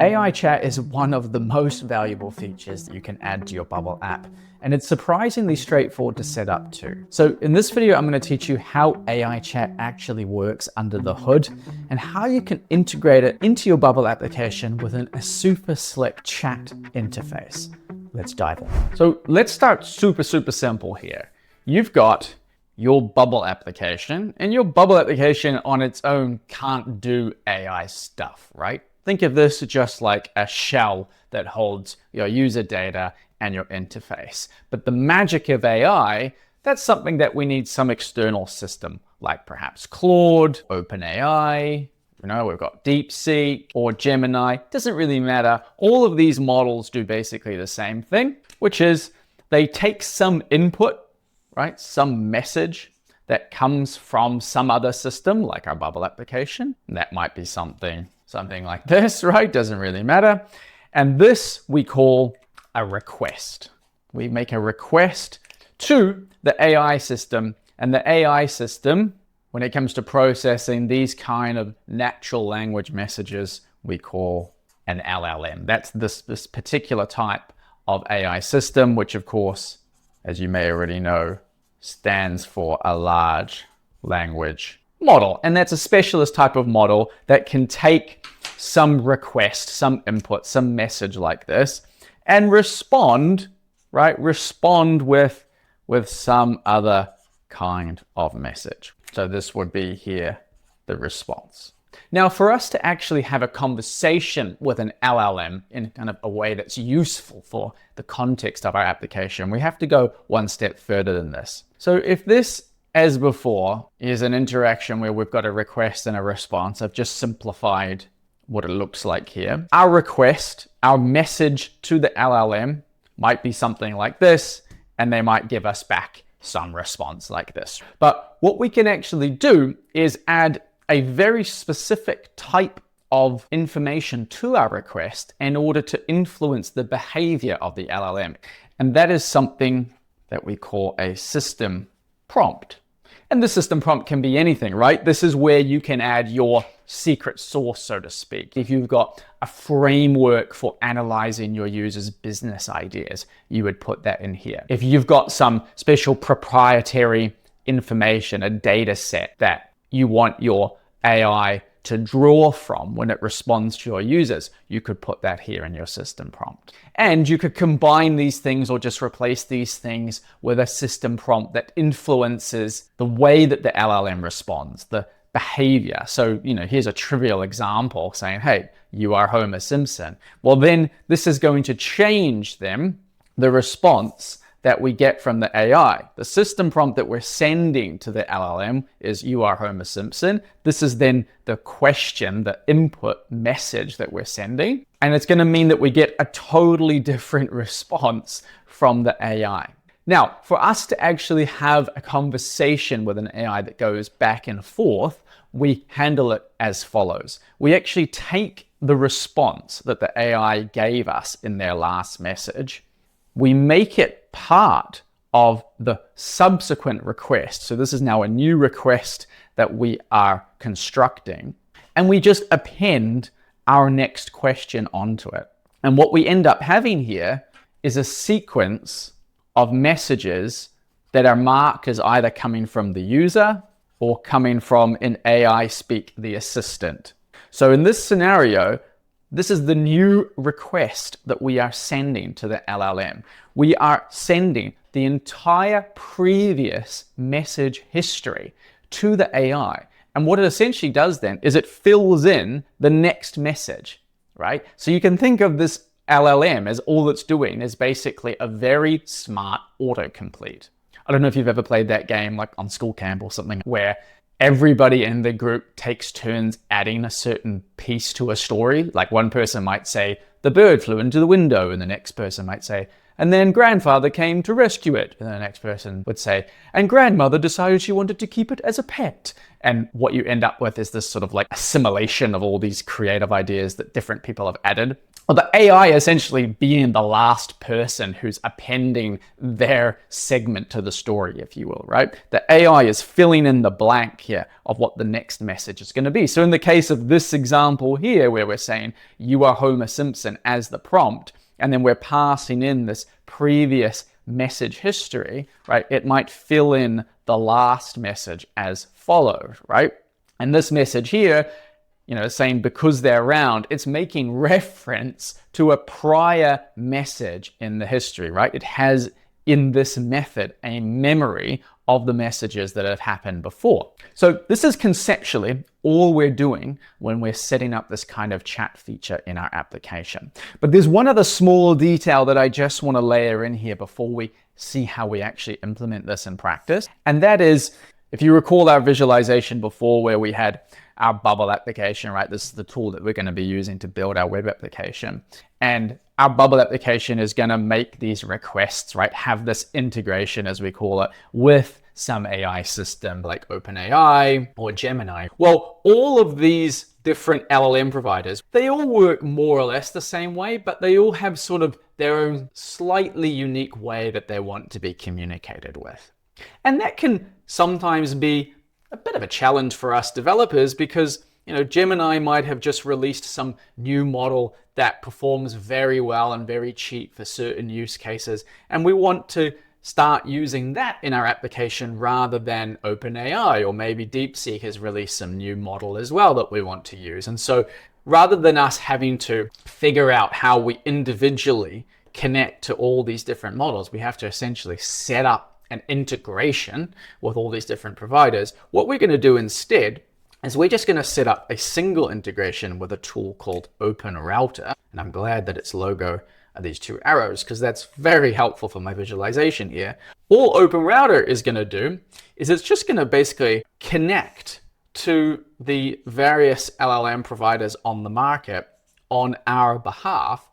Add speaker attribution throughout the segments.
Speaker 1: AI chat is one of the most valuable features that you can add to your Bubble app, and it's surprisingly straightforward to set up too. So in this video, I'm going to teach you how AI chat actually works under the hood and how you can integrate it into your Bubble application within a super slick chat interface. Let's dive in. So let's start super simple here. You've got your Bubble application, and your Bubble application on its own can't do AI stuff, right? Think of this just like a shell that holds your user data and your interface. But the magic of AI, that's something that we need some external system, like perhaps Claude, OpenAI, we've got DeepSeek or Gemini, doesn't really matter. All of these models do basically the same thing, which is they take some input, right? Some message that comes from some other system, like our Bubble application. And that might be something like this, right? Doesn't really matter. And this we call a request. We make a request to the AI system, and the AI system, when it comes to processing these kind of natural language messages, we call an LLM. That's this particular type of AI system, which of course, as you may already know, stands for a large language model. And that's a specialist type of model that can take some request, some input, some message like this, and respond, right? Respond with some other kind of message. So this would be here, the response. Now, for us to actually have a conversation with an LLM in kind of a way that's useful for the context of our application, we have to go one step further than this. So if this, as before, is an interaction where we've got a request and a response, I've just simplified what it looks like here. Our request, our message to the LLM might be something like this, and they might give us back some response like this. But what we can actually do is add a very specific type of information to our request in order to influence the behavior of the LLM. And that is something that we call a system prompt. And the system prompt can be anything, right? This is where you can add your secret sauce, so to speak. If you've got a framework for analyzing your users' business ideas, you would put that in here. If you've got some special proprietary information, a data set that you want your AI to draw from when it responds to your users, you could put that here in your system prompt. And you could combine these things or just replace these things with a system prompt that influences the way that the LLM responds, the behavior. So, here's a trivial example saying, hey, you are Homer Simpson. Well, then this is going to change the response that we get from the AI. The system prompt that we're sending to the LLM is you are Homer Simpson. This is then the question, the input message that we're sending. And it's going to mean that we get a totally different response from the AI. Now, for us to actually have a conversation with an AI that goes back and forth, we handle it as follows. We actually take the response that the AI gave us in their last message. We make it part of the subsequent request. So this is now a new request that we are constructing. And we just append our next question onto it. And what we end up having here is a sequence of messages that are marked as either coming from the user or coming from, in AI speak, the assistant. So in this scenario, this is the new request that we are sending to the LLM. We are sending the entire previous message history to the AI. And what it essentially does then is it fills in the next message, right? So you can think of this LLM as all it's doing is basically a very smart autocomplete. I don't know if you've ever played that game like on school camp or something where everybody in the group takes turns adding a certain piece to a story. Like one person might say, the bird flew into the window, and the next person might say, And then grandfather came to rescue it. And the next person would say, and grandmother decided she wanted to keep it as a pet. And what you end up with is this sort of like assimilation of all these creative ideas that different people have added. Well, the AI essentially being the last person who's appending their segment to the story, if you will, right? The AI is filling in the blank here of what the next message is going to be. So in the case of this example here, where we're saying, you are Homer Simpson as the prompt, and then we're passing in this previous message history, right? It might fill in the last message as follows, right? And this message here, saying because they're round, it's making reference to a prior message in the history, right? It has in this method a memory of the messages that have happened before. So this is conceptually all we're doing when we're setting up this kind of chat feature in our application. But there's one other small detail that I just want to layer in here before we see how we actually implement this in practice. And that is, if you recall our visualization before where we had our bubble application, right? This is the tool that we're going to be using to build our web application. And our bubble application is going to make these requests, right? Have this integration, as we call it, with some AI system like OpenAI or Gemini. Well, all of these different LLM providers, they all work more or less the same way, but they all have sort of their own slightly unique way that they want to be communicated with. And that can sometimes be a bit of a challenge for us developers because, Gemini might have just released some new model that performs very well and very cheap for certain use cases. And we want to start using that in our application rather than OpenAI, or maybe DeepSeek has released some new model as well that we want to use. And so rather than us having to figure out how we individually connect to all these different models, we have to essentially set up an integration with all these different providers. What we're going to do instead is we're just going to set up a single integration with a tool called OpenRouter. And I'm glad that its logo are these two arrows because that's very helpful for my visualization here. All OpenRouter is going to do is it's just going to basically connect to the various LLM providers on the market on our behalf.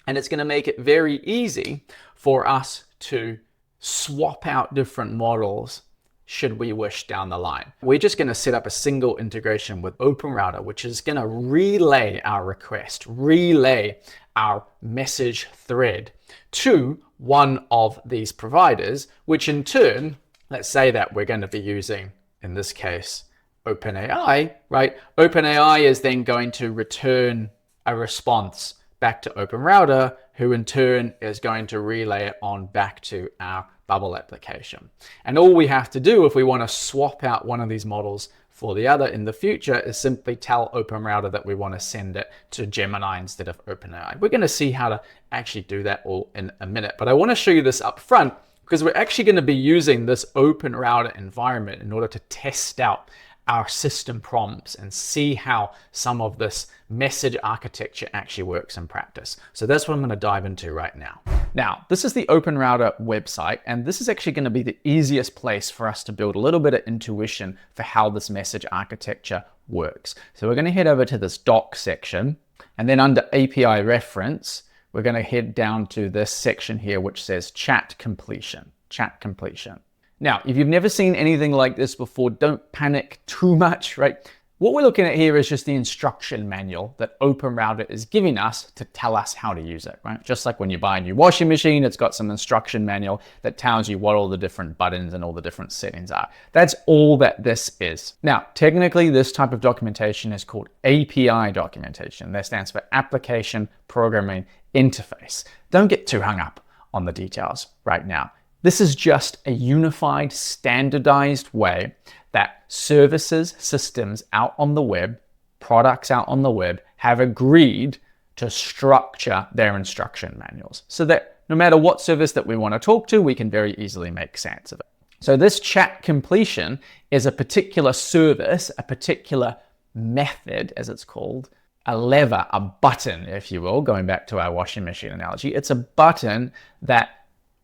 Speaker 1: And it's going to make it very easy for us to swap out different models should we wish down the line. We're just going to set up a single integration with OpenRouter, which is going to relay our request, relay our message thread to one of these providers, which in turn, let's say that we're going to be using, in this case, OpenAI, right? OpenAI is then going to return a response back to OpenRouter, who in turn is going to relay it on back to our bubble application. And all we have to do if we want to swap out one of these models for the other in the future is simply tell OpenRouter that we want to send it to Gemini instead of OpenAI. We're going to see how to actually do that all in a minute, but I want to show you this up front because we're actually going to be using this OpenRouter environment in order to test out our system prompts and see how some of this message architecture actually works in practice. So that's what I'm going to dive into right now. Now, this is the OpenRouter website, and this is actually going to be the easiest place for us to build a little bit of intuition for how this message architecture works. So we're going to head over to this doc section, and then under API reference, we're going to head down to this section here, which says chat completion, chat completion. Now, if you've never seen anything like this before, don't panic too much, right? What we're looking at here is just the instruction manual that OpenRouter is giving us to tell us how to use it, right? Just like when you buy a new washing machine, it's got some instruction manual that tells you what all the different buttons and all the different settings are. That's all that this is. Now, technically, this type of documentation is called API documentation. That stands for Application Programming Interface. Don't get too hung up on the details right now. This is just a unified, standardized way that services, systems out on the web, products out on the web have agreed to structure their instruction manuals so that no matter what service that we want to talk to, we can very easily make sense of it. So this chat completion is a particular service, a particular method, as it's called, a lever, a button, if you will, going back to our washing machine analogy. It's a button that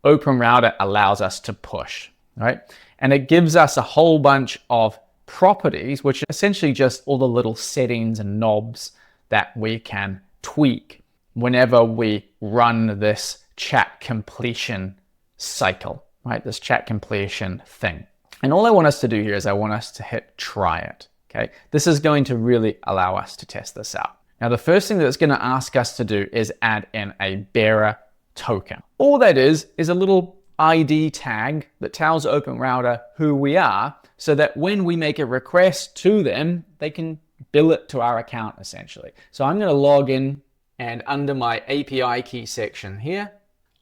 Speaker 1: OpenRouter allows us to push, right? And it gives us a whole bunch of properties, which are essentially just all the little settings and knobs that we can tweak whenever we run this chat completion cycle, right? This chat completion thing. And all I want us to do here is I want us to hit try it, okay? This is going to really allow us to test this out. Now, the first thing that it's going to ask us to do is add in a bearer token. All that is a little ID tag that tells OpenRouter who we are, so that when we make a request to them, they can bill it to our account essentially. So I'm going to log in, and under my API key section here,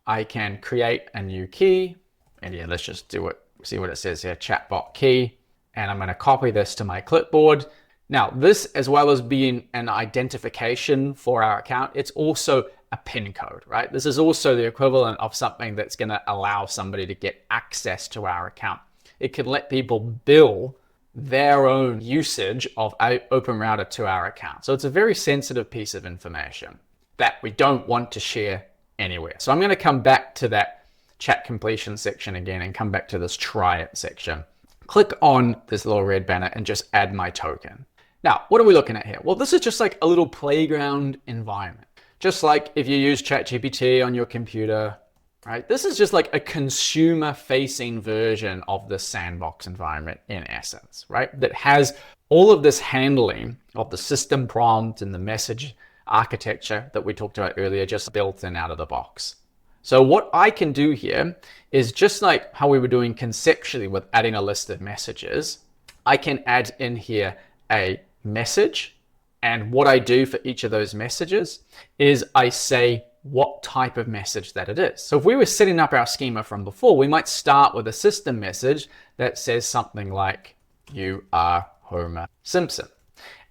Speaker 1: I can create a new key. And yeah, let's just do it. See what it says here, chatbot key. And I'm going to copy this to my clipboard. Now, this, as well as being an identification for our account, it's also a PIN code, right? This is also the equivalent of something that's going to allow somebody to get access to our account. It can let people bill their own usage of OpenRouter to our account. So it's a very sensitive piece of information that we don't want to share anywhere. So I'm going to come back to that chat completion section again and come back to this try it section. Click on this little red banner and just add my token. Now, what are we looking at here? Well, this is just like a little playground environment. Just like if you use ChatGPT on your computer, right? This is just like a consumer-facing version of the sandbox environment in essence, right? That has all of this handling of the system prompt and the message architecture that we talked about earlier, just built in out of the box. So what I can do here is just like how we were doing conceptually with adding a list of messages, I can add in here a message. And what I do for each of those messages is I say what type of message that it is. So if we were setting up our schema from before, we might start with a system message that says something like, "You are Homer Simpson."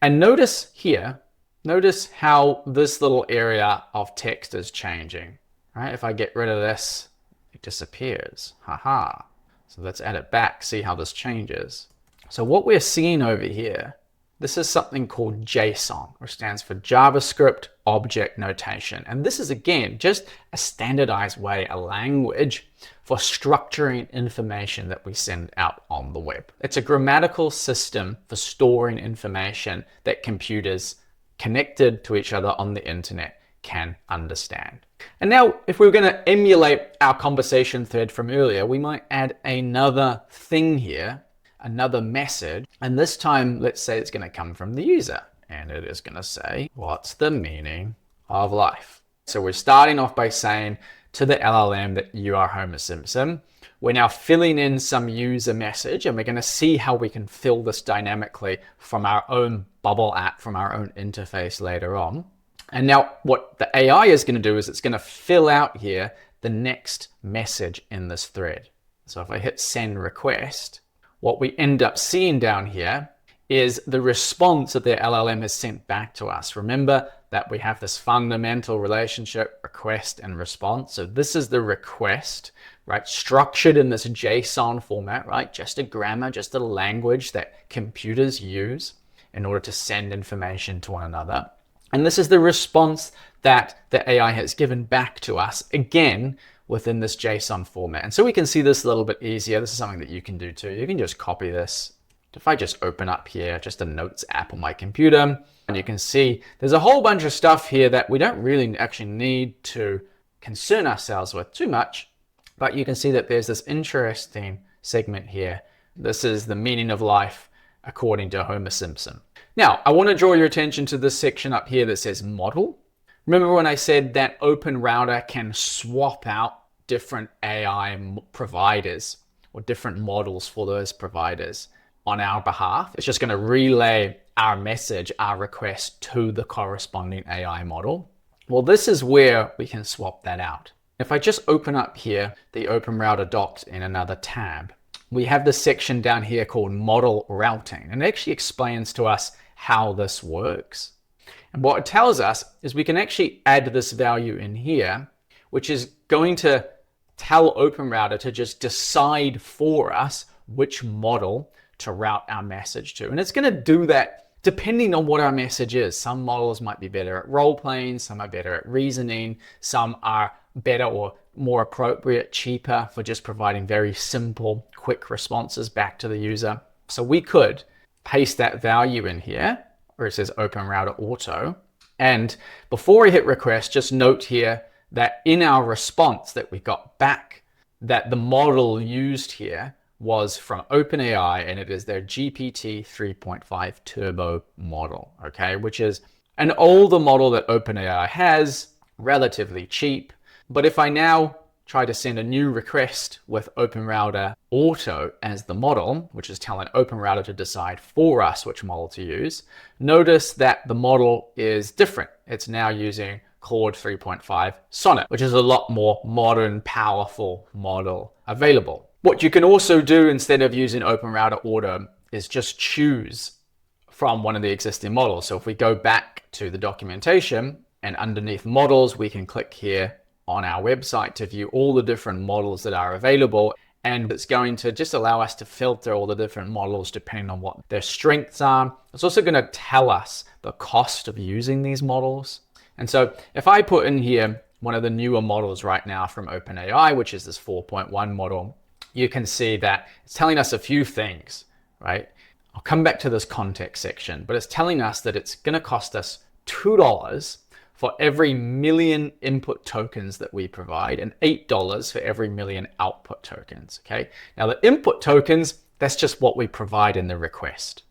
Speaker 1: And notice here, notice how this little area of text is changing, right? If I get rid of this, it disappears. Haha. So let's add it back, see how this changes. So what we're seeing over here, this is something called JSON, which stands for JavaScript Object Notation. And this is, again, just a standardized way, a language for structuring information that we send out on the web. It's a grammatical system for storing information that computers connected to each other on the internet can understand. And now, if we were going to emulate our conversation thread from earlier, we might add another thing here, another message, and this time let's say it's going to come from the user, and it is going to say, "What's the meaning of life?" So we're starting off by saying to the LLM that you are Homer Simpson. We're now filling in some user message, and we're going to see how we can fill this dynamically from our own Bubble app, from our own interface later on. And now what the AI is going to do is it's going to fill out here the next message in this thread. So if I hit send request, what we end up seeing down here is the response that the LLM has sent back to us. Remember that we have this fundamental relationship, request and response. So this is the request, right? Structured in this JSON format, right? Just a grammar, just a language that computers use in order to send information to one another. And this is the response that the AI has given back to us, again, within this JSON format. And so we can see this a little bit easier. This is something that you can do too. You can just copy this. If I just open up here, just a notes app on my computer, and you can see there's a whole bunch of stuff here that we don't really actually need to concern ourselves with too much, but you can see that there's this interesting segment here. This is the meaning of life according to Homer Simpson. Now, I want to draw your attention to this section up here that says model. Remember when I said that OpenRouter can swap out different AI providers or different models for those providers on our behalf? It's just going to relay our message, our request to the corresponding AI model. Well, this is where we can swap that out. If I just open up here the OpenRouter docs in another tab, we have this section down here called model routing, and it actually explains to us how this works. And what it tells us is we can actually add this value in here, which is going to tell OpenRouter to just decide for us which model to route our message to. And it's going to do that depending on what our message is. Some models might be better at role playing, some are better at reasoning, some are better or more appropriate, cheaper for just providing very simple, quick responses back to the user. So we could paste that value in here, where it says OpenRouter Auto. And before we hit request, just note here that in our response that we got back, that the model used here was from OpenAI, and it is their GPT 3.5 Turbo model, okay, which is an older model that OpenAI has, relatively cheap. But if I now try to send a new request with OpenRouter Auto as the model, which is telling OpenRouter to decide for us which model to use, notice that the model is different. It's now using Claude 3.5 Sonnet, which is a lot more modern, powerful model available. What you can also do instead of using OpenRouter Auto is just choose from one of the existing models. So if we go back to the documentation and underneath models, we can click here on our website to view all the different models that are available. And it's going to just allow us to filter all the different models depending on what their strengths are. It's also going to tell us the cost of using these models. And so if I put in here one of the newer models right now from OpenAI, which is this 4.1 model, you can see that it's telling us a few things, right? I'll come back to this context section, but it's telling us that it's going to cost us $2 for every million input tokens that we provide and $8 for every million output tokens, okay? Now the input tokens, that's just what we provide in the request.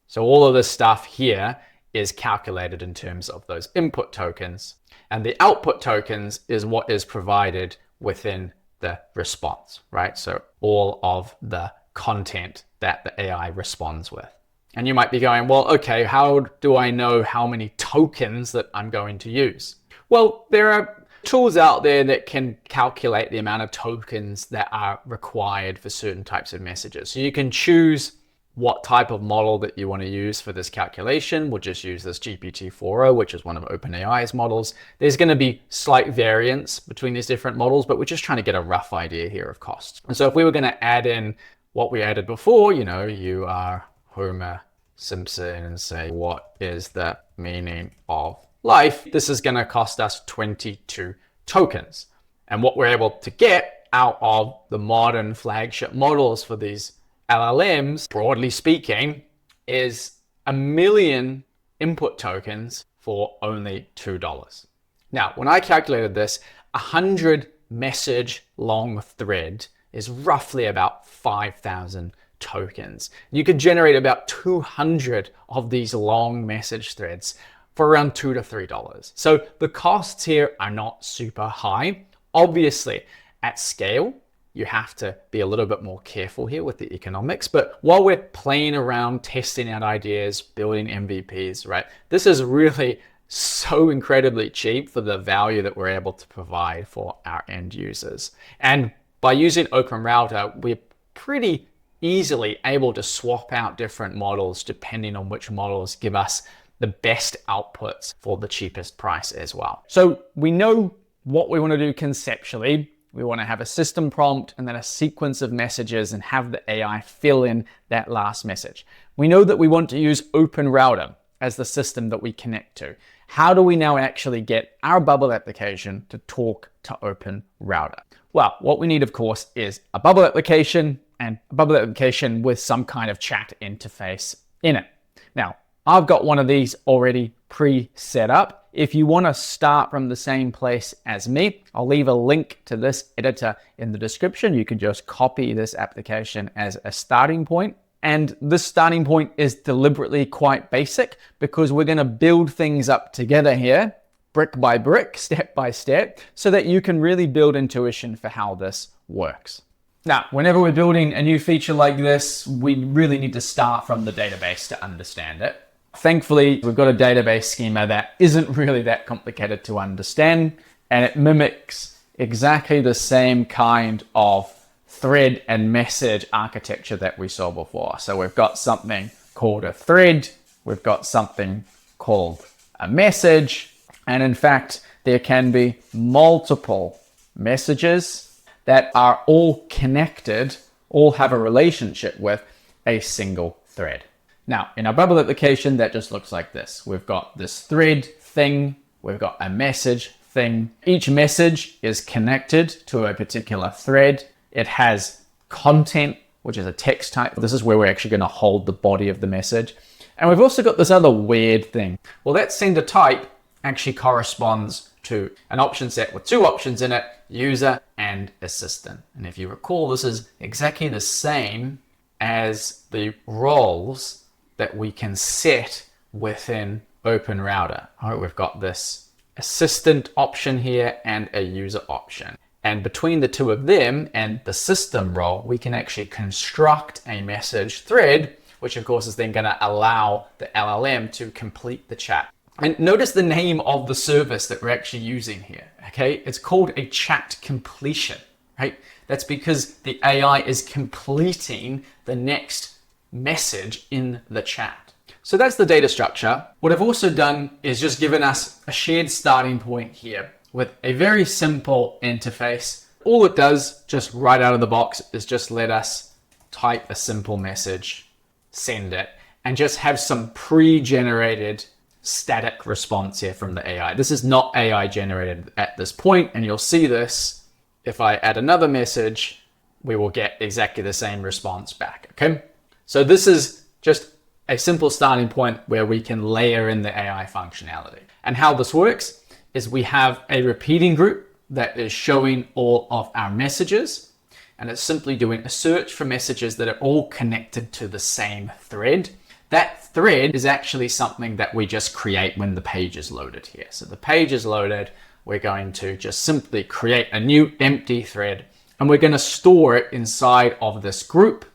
Speaker 1: So all of this stuff here is calculated in terms of those input tokens, and the output tokens is what is provided within the response, right? So all of the content that the AI responds with. And you might be going, well, okay, how do I know how many tokens that I'm going to use? Well, there are tools out there that can calculate the amount of tokens that are required for certain types of messages. So you can choose what type of model that you want to use for this calculation. We'll just use this GPT-4o, which is one of OpenAI's models. There's going to be slight variance between these different models, but we're just trying to get a rough idea here of costs. And so if we were going to add in what we added before, you are Homer Simpson, and say, what is the meaning of life? This is going to cost us 22 tokens. And what we're able to get out of the modern flagship models for these LLMs, broadly speaking, is 1 million input tokens for only $2. Now, when I calculated this, 100 message long thread is roughly about 5,000 tokens. You could generate about 200 of these long message threads for around $2 to $3. So the costs here are not super high. Obviously, at scale, you have to be a little bit more careful here with the economics. But while we're playing around, testing out ideas, building MVPs, right? This is really so incredibly cheap for the value that we're able to provide for our end users. And by using OpenRouter, we're pretty easily able to swap out different models depending on which models give us the best outputs for the cheapest price as well. So we know what we want to do conceptually. We want to have a system prompt and then a sequence of messages and have the AI fill in that last message. We know that we want to use OpenRouter as the system that we connect to. How do we now actually get our Bubble application to talk to OpenRouter? Well, what we need, of course, is a Bubble application, and a Bubble application with some kind of chat interface in it. Now, I've got one of these already pre-set up. If you want to start from the same place as me, I'll leave a link to this editor in the description. You can just copy this application as a starting point. And this starting point is deliberately quite basic because we're going to build things up together here, brick by brick, step by step, so that you can really build intuition for how this works. Now, whenever we're building a new feature like this, we really need to start from the database to understand it. Thankfully, we've got a database schema that isn't really that complicated to understand, and it mimics exactly the same kind of thread and message architecture that we saw before. So we've got something called a thread, we've got something called a message, and in fact, there can be multiple messages that are all connected, all have a relationship with a single thread. Now, in our Bubble application, that just looks like this. We've got this thread thing, we've got a message thing. Each message is connected to a particular thread. It has content, which is a text type. This is where we're actually going to hold the body of the message. And we've also got this other weird thing. Well, that sender type actually corresponds to an option set with two options in it, user and assistant. And if you recall, this is exactly the same as the roles that we can set within OpenRouter. All right, we've got this assistant option here and a user option. And between the two of them and the system role, we can actually construct a message thread, which of course is then going to allow the LLM to complete the chat. And notice the name of the service that we're actually using here, okay? It's called a chat completion, right? That's because the AI is completing the next message in the chat. So that's the data structure. What I've also done is just given us a shared starting point here with a very simple interface. All it does just right out of the box is just let us type a simple message, send it, and just have some pre-generated static response here from the AI. This is not AI generated at this point, and you'll see this. If I add another message, we will get exactly the same response back, okay? So this is just a simple starting point where we can layer in the AI functionality. And how this works is we have a repeating group that is showing all of our messages, and it's simply doing a search for messages that are all connected to the same thread. That thread is actually something that we just create when the page is loaded here. So the page is loaded, we're going to just simply create a new empty thread, and we're going to store it inside of this group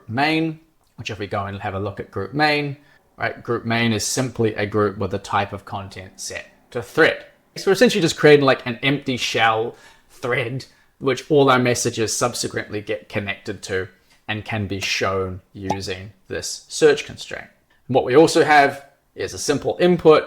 Speaker 1: main, which if we go and have a look at group main, right? Group main is simply a group with a type of content set to thread. So we're essentially just creating like an empty shell thread, which all our messages subsequently get connected to and can be shown using this search constraint. What we also have is a simple input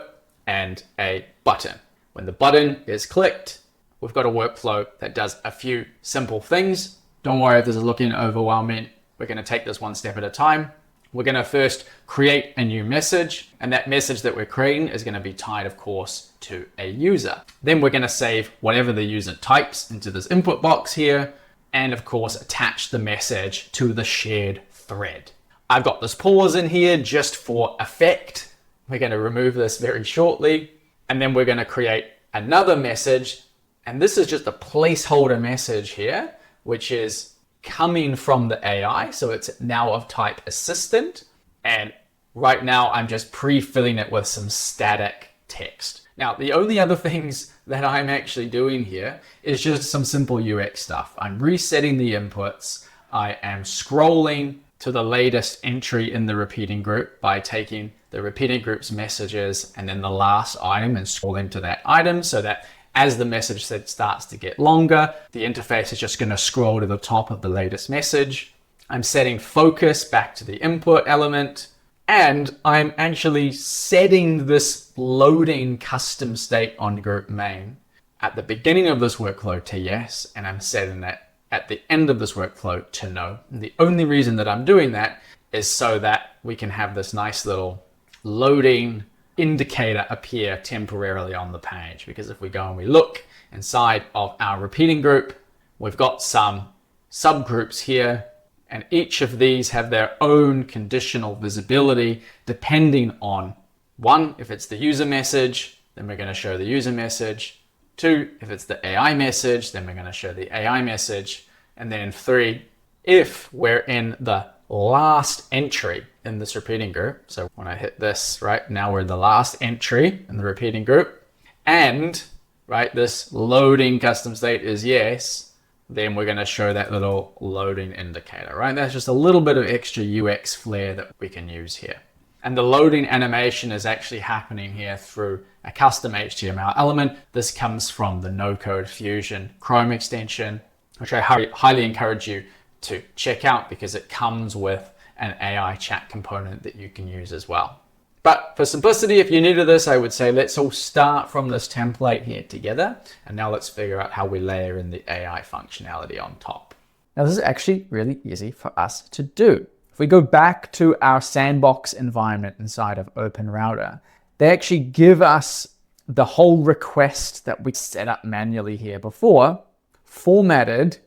Speaker 1: and a button. When the button is clicked, we've got a workflow that does a few simple things. Don't worry if this is looking overwhelming. We're going to take this one step at a time. We're going to first create a new message, and that message that we're creating is going to be tied, of course, to a user. Then we're going to save whatever the user types into this input box here, and of course, attach the message to the shared thread. I've got this pause in here just for effect. We're going to remove this very shortly, and then we're going to create another message, and this is just a placeholder message here, which is coming from the AI. So it's now of type assistant. And right now I'm just pre-filling it with some static text. Now, the only other things that I'm actually doing here is just some simple UX stuff. I'm resetting the inputs. I am scrolling to the latest entry in the repeating group by taking the repeating group's messages and then the last item and scrolling to that item so that as the message set starts to get longer, the interface is just going to scroll to the top of the latest message. I'm setting focus back to the input element, and I'm actually setting this loading custom state on group main at the beginning of this workflow to yes, and I'm setting it at the end of this workflow to no. And the only reason that I'm doing that is so that we can have this nice little loading indicator appear temporarily on the page, because if we go and we look inside of our repeating group, we've got some subgroups here, and each of these have their own conditional visibility depending on, one, if it's the user message, then we're going to show the user message. Two, if it's the AI message, then we're going to show the AI message. And then three, if we're in the last entry in this repeating group. So when I hit this, right, now we're in the last entry in the repeating group, and right, this loading custom state is yes, then we're going to show that little loading indicator, right? That's just a little bit of extra UX flair that we can use here. And the loading animation is actually happening here through a custom HTML element. This comes from the No Code Fusion Chrome extension, which I highly encourage you to check out because it comes with an AI chat component that you can use as well. But for simplicity, if you're new to this, I would say let's all start from this template here together. And now let's figure out how we layer in the AI functionality on top. Now this is actually really easy for us to do. If we go back to our sandbox environment inside of OpenRouter, they actually give us the whole request that we set up manually here before, formatted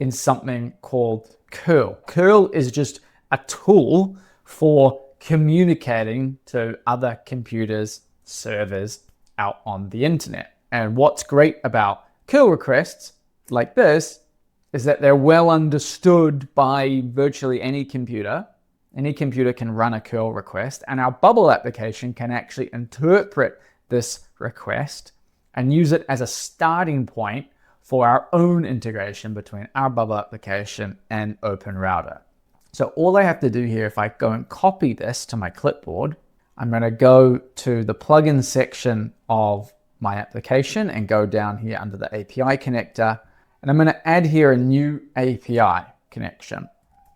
Speaker 1: in something called curl. Curl is just a tool for communicating to other computers, servers out on the internet. And what's great about curl requests like this is that they're well understood by virtually any computer. Any computer can run a curl request, and our Bubble application can actually interpret this request and use it as a starting point for our own integration between our Bubble application and OpenRouter. So all I have to do here, if I go and copy this to my clipboard, I'm going to go to the plugin section of my application and go down here under the API connector. And I'm going to add here a new API connection.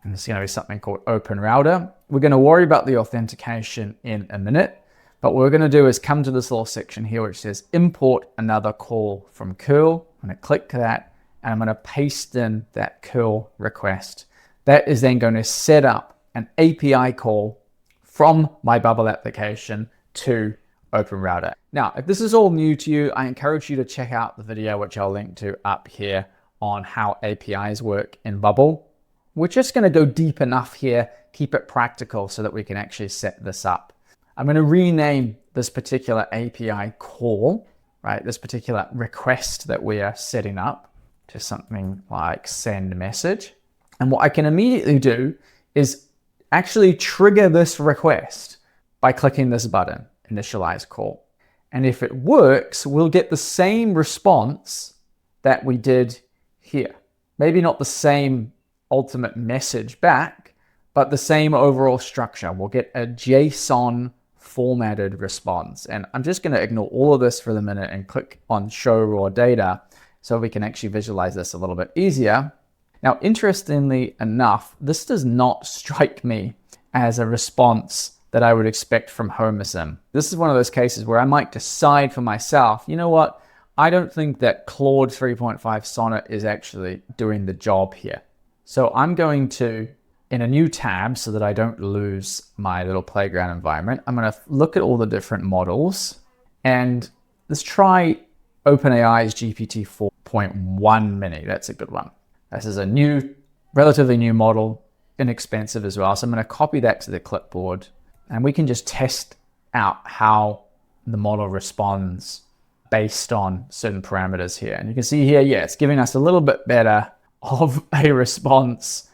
Speaker 1: And it's going to be something called OpenRouter. We're going to worry about the authentication in a minute. But what we're going to do is come to this little section here which says import another call from curl. I'm going to click that and I'm going to paste in that curl request. That is then going to set up an API call from my Bubble application to OpenRouter. Now, if this is all new to you, I encourage you to check out the video, which I'll link to up here, on how APIs work in Bubble. We're just going to go deep enough here, keep it practical so that we can actually set this up. I'm going to rename this particular API call, right? This particular request that we are setting up to something like send message. And what I can immediately do is actually trigger this request by clicking this button, initialize call. And if it works, we'll get the same response that we did here. Maybe not the same ultimate message back, but the same overall structure. We'll get a JSON formatted response. And I'm just going to ignore all of this for the minute and click on show raw data so we can actually visualize this a little bit easier. Now, interestingly enough, this does not strike me as a response that I would expect from HomerSim. This is one of those cases where I might decide for myself, you know what, I don't think that Claude 3.5 Sonnet is actually doing the job here. So I'm going to, in a new tab so that I don't lose my little playground environment, I'm going to look at all the different models and let's try OpenAI's GPT 4.1 mini. That's a good one. This is a new, relatively new model, inexpensive as well. So I'm going to copy that to the clipboard and we can just test out how the model responds based on certain parameters here. And you can see here, yeah, it's giving us a little bit better of a response.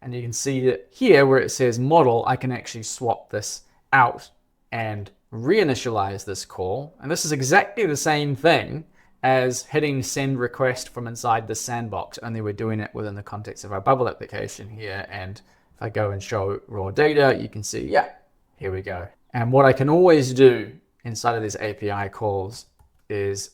Speaker 1: And you can see that here where it says model, I can actually swap this out and reinitialize this call. And this is exactly the same thing as hitting send request from inside the sandbox, only we're doing it within the context of our Bubble application here. And if I go and show raw data, you can see, yeah, here we go. And what I can always do inside of these API calls is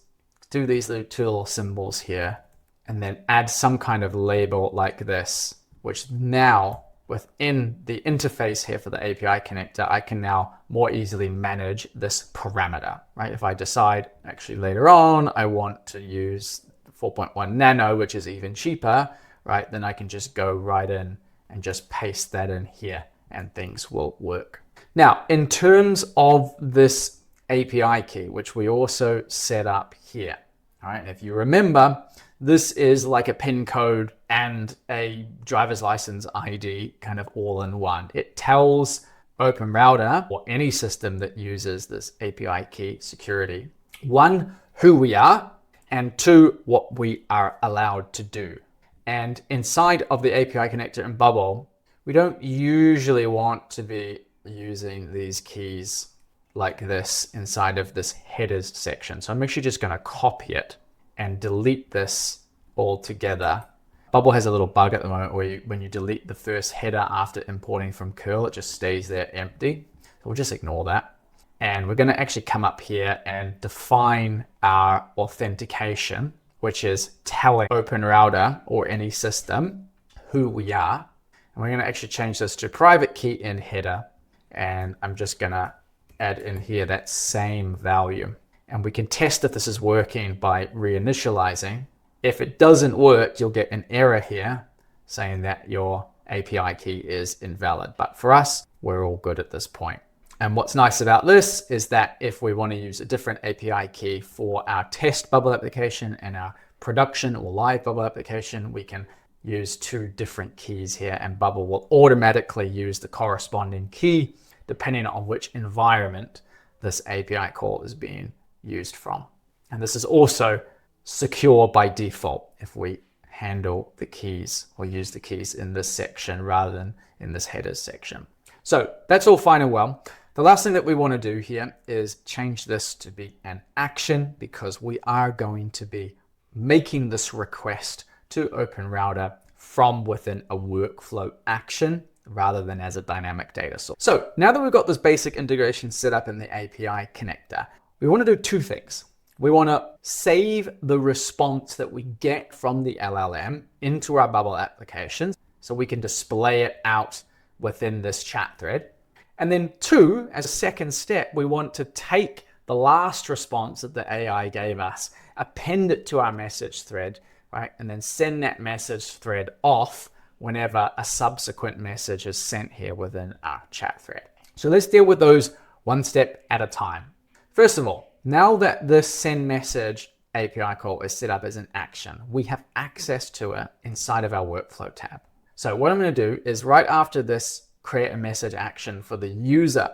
Speaker 1: do these little symbols here and then add some kind of label like this, which now within the interface here for the API connector, I can now more easily manage this parameter, right? If I decide actually later on, I want to use 4.1 nano, which is even cheaper, right? Then I can just go right in and just paste that in here and things will work. Now, in terms of this API key, which we also set up here, all right? If you remember, this is like a PIN code and a driver's license ID kind of all in one. It tells OpenRouter or any system that uses this API key security, one, who we are, and two, what we are allowed to do. And inside of the API connector in Bubble, we don't usually want to be using these keys like this inside of this headers section. So I'm actually just going to copy it and delete this altogether. Bubble has a little bug at the moment where when you delete the first header after importing from curl, it just stays there empty. So we'll just ignore that. And we're going to actually come up here and define our authentication, which is telling OpenRouter or any system who we are. And we're going to actually change this to private key in header. And I'm just going to add in here that same value. And we can test if this is working by reinitializing. If it doesn't work, you'll get an error here saying that your API key is invalid. But for us, we're all good at this point. And what's nice about this is that if we want to use a different API key for our test Bubble application and our production or live Bubble application, we can use two different keys here and Bubble will automatically use the corresponding key depending on which environment this API call is being used from. And this is also secure by default if we handle the keys or use the keys in this section rather than in this headers section. So that's all fine and well. The last thing that we want to do here is change this to be an action, because we are going to be making this request to OpenRouter from within a workflow action rather than as a dynamic data source. So now that we've got this basic integration set up in the API connector, we want to do two things. We want to save the response that we get from the LLM into our Bubble applications so we can display it out within this chat thread. And then two, as a second step, we want to take the last response that the AI gave us, append it to our message thread, right? And then send that message thread off whenever a subsequent message is sent here within our chat thread. So let's deal with those one step at a time. First of all, now that this send message API call is set up as an action, we have access to it inside of our workflow tab. So what I'm going to do is right after this create a message action for the user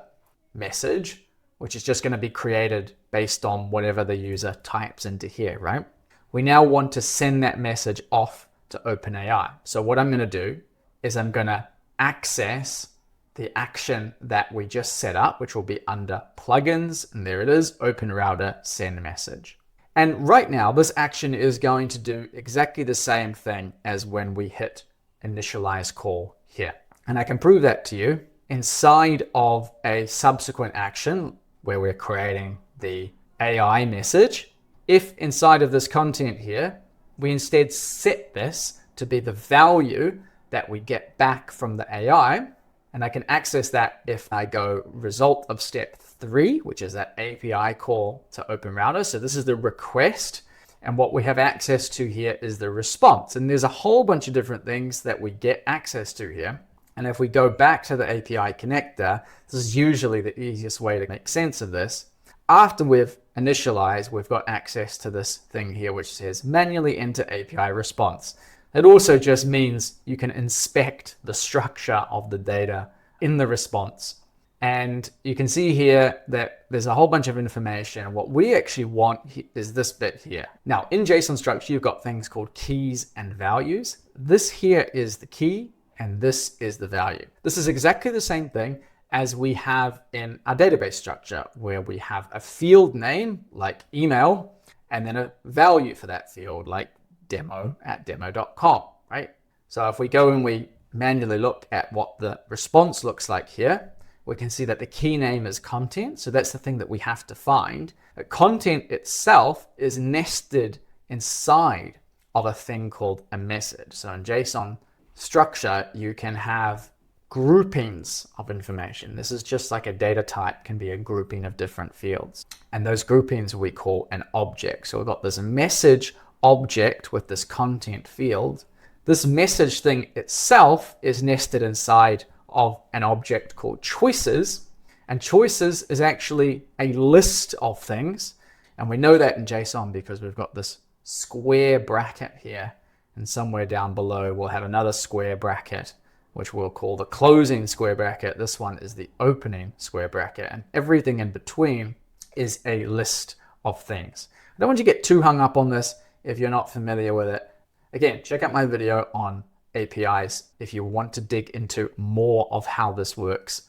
Speaker 1: message, which is just going to be created based on whatever the user types into here, right? We now want to send that message off to OpenAI. So what I'm going to do is I'm going to access the action that we just set up, which will be under plugins, and there it is, OpenRouter send message. And right now, this action is going to do exactly the same thing as when we hit initialize call here. And I can prove that to you inside of a subsequent action where we're creating the AI message. If inside of this content here, we instead set this to be the value that we get back from the AI, and I can access that if I go result of step 3, which is that API call to OpenRouter. So this is the request, and what we have access to here is the response. And there's a whole bunch of different things that we get access to here. And if we go back to the API connector, this is usually the easiest way to make sense of this. After we've initialized, we've got access to this thing here, which says manually enter API response. It also just means you can inspect the structure of the data in the response. And you can see here that there's a whole bunch of information. What we actually want is this bit here. Now, in JSON structure, you've got things called keys and values. This here is the key, and this is the value. This is exactly the same thing as we have in our database structure, where we have a field name like email, and then a value for that field like demo@demo.com, right? So if we go and we manually look at what the response looks like here, we can see that the key name is content. So that's the thing that we have to find. But content itself is nested inside of a thing called a message. So in JSON structure, you can have groupings of information. This is just like a data type can be a grouping of different fields. And those groupings we call an object. So we've got this message object with this content field. This message thing itself is nested inside of an object called choices. And choices is actually a list of things. And we know that in JSON because we've got this square bracket here. And somewhere down below, we'll have another square bracket, which we'll call the closing square bracket. This one is the opening square bracket. And everything in between is a list of things. I don't want you to get too hung up on this if you're not familiar with it. Again, check out my video on APIs if you want to dig into more of how this works.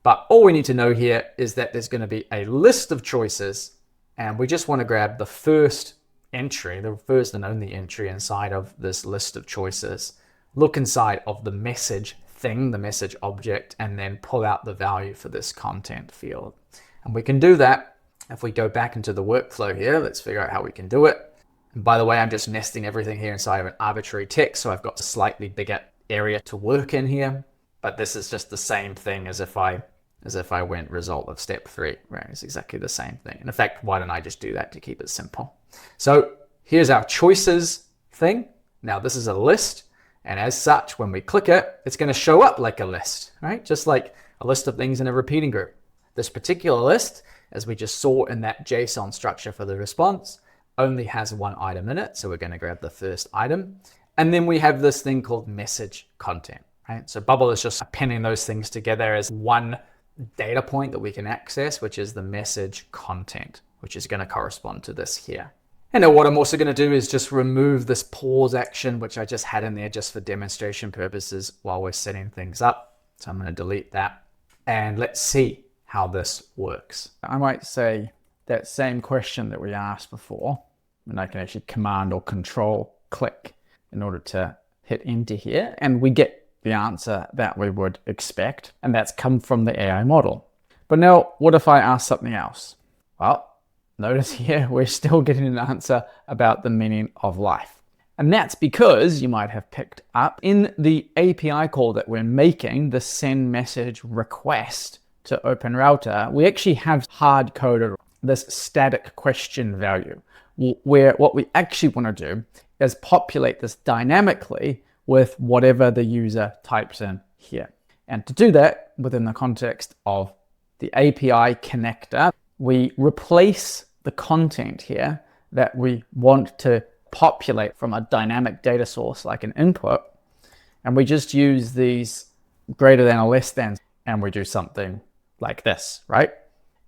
Speaker 1: But all we need to know here is that there's going to be a list of choices, and we just want to grab the first entry, the first and only entry inside of this list of choices, look inside of the message thing, the message object, and then pull out the value for this content field. And we can do that if we go back into the workflow here. Let's figure out how we can do it. And by the way, I'm just nesting everything here inside of an arbitrary text, so I've got a slightly bigger area to work in here. But this is just the same thing as if I went result of step 3, right? It's exactly the same thing. And in fact, why don't I just do that to keep it simple? So here's our choices thing. Now this is a list. And as such, when we click it, it's going to show up like a list, right? Just like a list of things in a repeating group. This particular list, as we just saw in that JSON structure for the response, only has one item in it. So we're going to grab the first item. And then we have this thing called message content, right? So Bubble is just appending those things together as one data point that we can access, which is the message content, which is going to correspond to this here. And now what I'm also going to do is just remove this pause action, which I just had in there just for demonstration purposes while we're setting things up. So I'm going to delete that. And let's see how this works. I might say that same question that we asked before, and I can actually command or control click in order to hit enter here, and we get the answer that we would expect, and that's come from the AI model. But now, what if I ask something else? Well, notice here, we're still getting an answer about the meaning of life. And that's because you might have picked up in the API call that we're making, the send message request to OpenRouter, we actually have hard coded this static question value, where what we actually want to do is populate this dynamically with whatever the user types in here. And to do that within the context of the API connector, we replace the content here that we want to populate from a dynamic data source like an input, and we just use these greater than or less than, and we do something like this, right?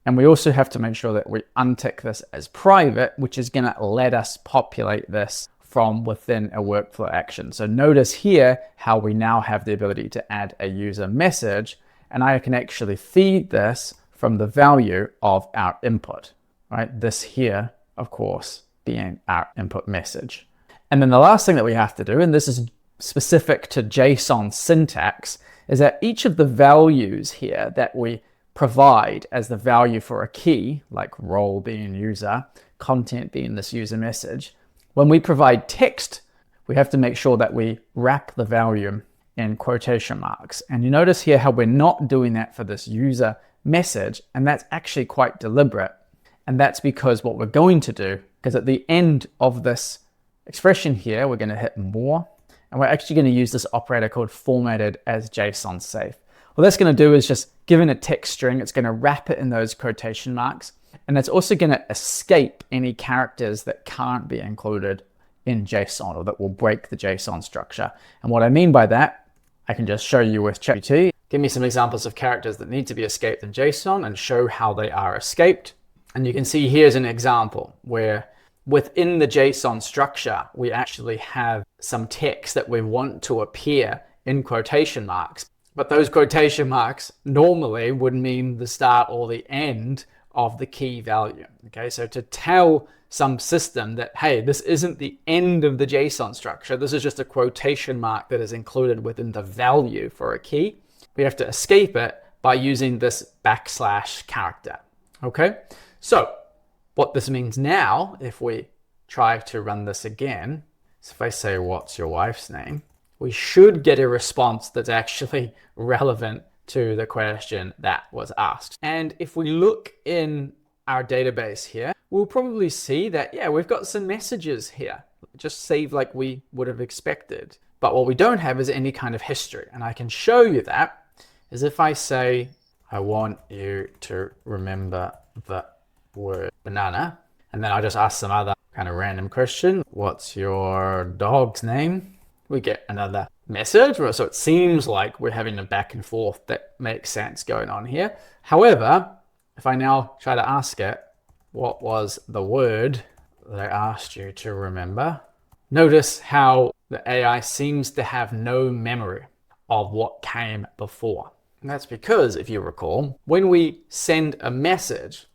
Speaker 1: And we also have to make sure that we untick this as private, which is going to let us populate this from within a workflow action. So notice here how we now have the ability to add a user message, and I can actually feed this from the value of our input, right? This here, of course, being our input message. And then the last thing that we have to do, and this is specific to JSON syntax, is that each of the values here that we provide as the value for a key, like role being user, content being this user message, when we provide text, we have to make sure that we wrap the value in quotation marks. And you notice here how we're not doing that for this user message, and that's actually quite deliberate. And that's because what we're going to do is at the end of this expression here, we're going to hit more, and we're actually going to use this operator called formatted as JSON safe. What that's going to do is just given a text string, it's going to wrap it in those quotation marks, and it's also going to escape any characters that can't be included in JSON or that will break the JSON structure. And what I mean by that, I can just show you with ChatGPT. Give me some examples of characters that need to be escaped in JSON and show how they are escaped. And you can see here's an example where within the JSON structure, we actually have some text that we want to appear in quotation marks. But those quotation marks normally would mean the start or the end of the key value. Okay, so to tell some system that, hey, this isn't the end of the JSON structure, this is just a quotation mark that is included within the value for a key, we have to escape it by using this / character. Okay, so what this means now, if we try to run this again, is if I say, what's your wife's name? We should get a response that's actually relevant to the question that was asked. And if we look in our database here, we'll probably see that, yeah, we've got some messages here, just saved like we would have expected. But what we don't have is any kind of history. And I can show you that is if I say, I want you to remember the word banana, and then I just ask some other kind of random question, what's your dog's name? We get another message, so it seems like we're having a back and forth that makes sense going on here. However, if I now try to ask it, what was the word that I asked you to remember? Notice how the AI seems to have no memory of what came before. And that's because, if you recall, when we send a message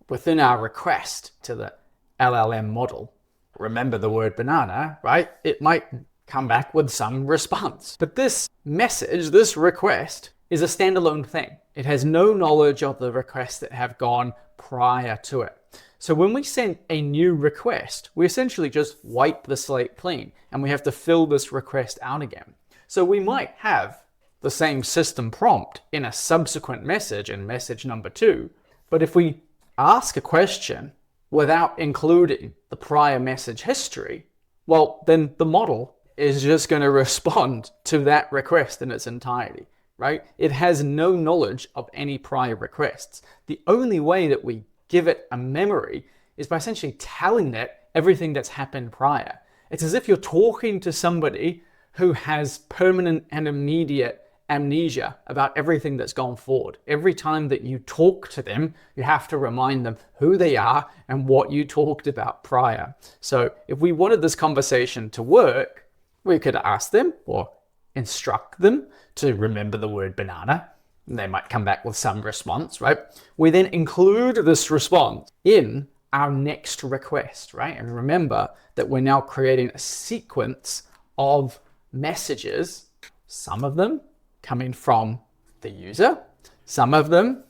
Speaker 1: within our request to the LLM model, remember the word banana, right? It might come back with some response. But this message, this request, is a standalone thing. It has no knowledge of the requests that have gone prior to it. So when we send a new request, we essentially just wipe the slate clean, and we have to fill this request out again. So we might have the same system prompt in a subsequent message in message number 2, but if we ask a question without including the prior message history, well, then the model is just going to respond to that request in its entirety, right? It has no knowledge of any prior requests. The only way that we give it a memory is by essentially telling it everything that's happened prior. It's as if you're talking to somebody who has permanent and immediate amnesia about everything that's gone forward. Every time that you talk to them, you have to remind them who they are and what you talked about prior. So if we wanted this conversation to work, we could ask them or instruct them to remember the word banana. And they might come back with some response, right? We then include this response in our next request, right? And remember that we're now creating a sequence of messages, some of them coming from the user, some of them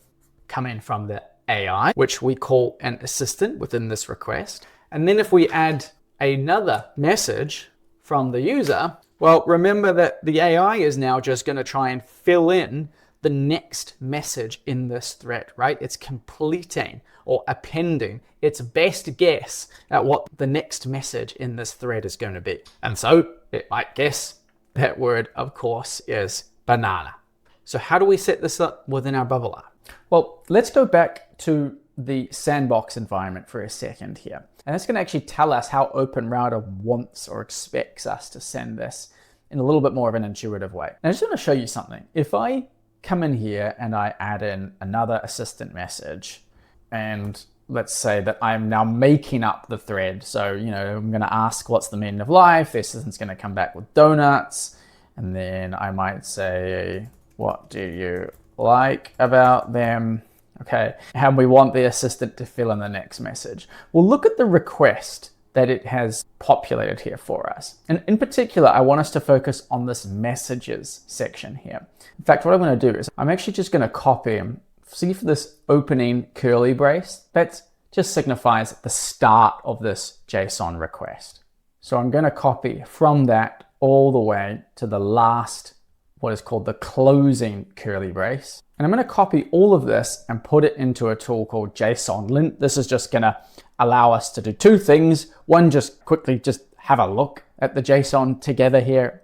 Speaker 1: coming from the AI, which we call an assistant within this request. And then if we add another message from the user, well, remember that the AI is now just going to try and fill in the next message in this thread, right? It's completing or appending its best guess at what the next message in this thread is going to be. And so it might guess that word, of course, is banana. So how do we set this up within our bubble app? Well, let's go back to the sandbox environment for a second here. And it's going to actually tell us how OpenRouter wants or expects us to send this in a little bit more of an intuitive way. And I just want to show you something. If I come in here and I add in another assistant message, and let's say that I'm now making up the thread. So, I'm going to ask what's the meaning of life. The assistant's going to come back with donuts. And then I might say, what do you like about them? Okay, and we want the assistant to fill in the next message. Well, look at the request that it has populated here for us. And in particular, I want us to focus on this messages section here. In fact, what I'm going to do is I'm actually just going to copy them. See, for this opening curly brace, that just signifies the start of this JSON request. So I'm going to copy from that all the way to the last, what is called the closing curly brace. And I'm going to copy all of this and put it into a tool called JSON lint. This is just going to allow us to do two things. One, just quickly have a look at the JSON together here.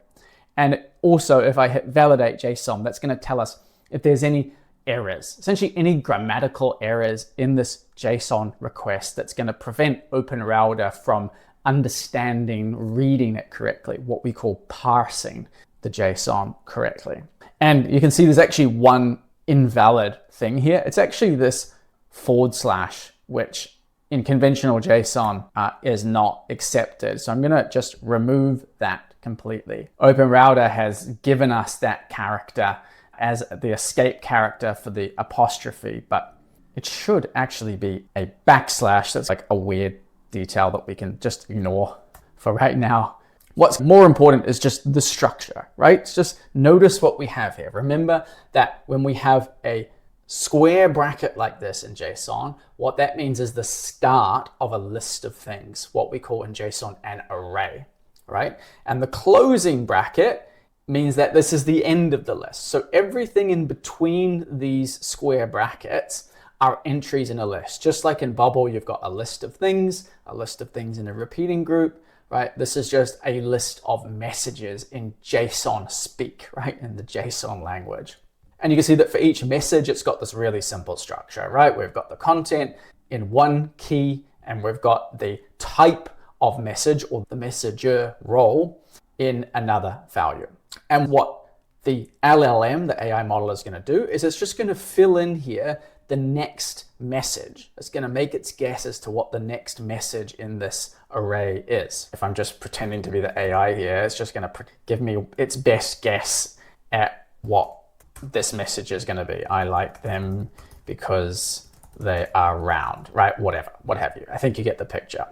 Speaker 1: And also, if I hit validate JSON, that's going to tell us if there's any errors, essentially any grammatical errors in this JSON request that's going to prevent OpenRouter from understanding, reading it correctly, what we call parsing the JSON correctly. And you can see there's actually one invalid thing here. It's actually this /, which in conventional JSON is not accepted. So I'm going to just remove that completely. OpenRouter has given us that character as the escape character for the apostrophe, but it should actually be a /. That's like a weird detail that we can just ignore for right now. What's more important is just the structure, right? Just notice what we have here. Remember that when we have a square bracket like this in JSON, what that means is the start of a list of things, what we call in JSON an array, right? And the closing bracket means that this is the end of the list. So everything in between these square brackets are entries in a list. Just like in Bubble, you've got a list of things in a repeating group, right? This is just a list of messages in JSON speak, right? In the JSON language. And you can see that for each message, it's got this really simple structure, right? We've got the content in one key, and we've got the type of message or the messenger role in another value. And what the LLM, the AI model, is going to do is it's just going to fill in here the next message. It's going to make its guess as to what the next message in this array is. If I'm just pretending to be the AI here, it's just going to give me its best guess at what this message is going to be. I like them because they are round, right? Whatever, what have you. I think you get the picture.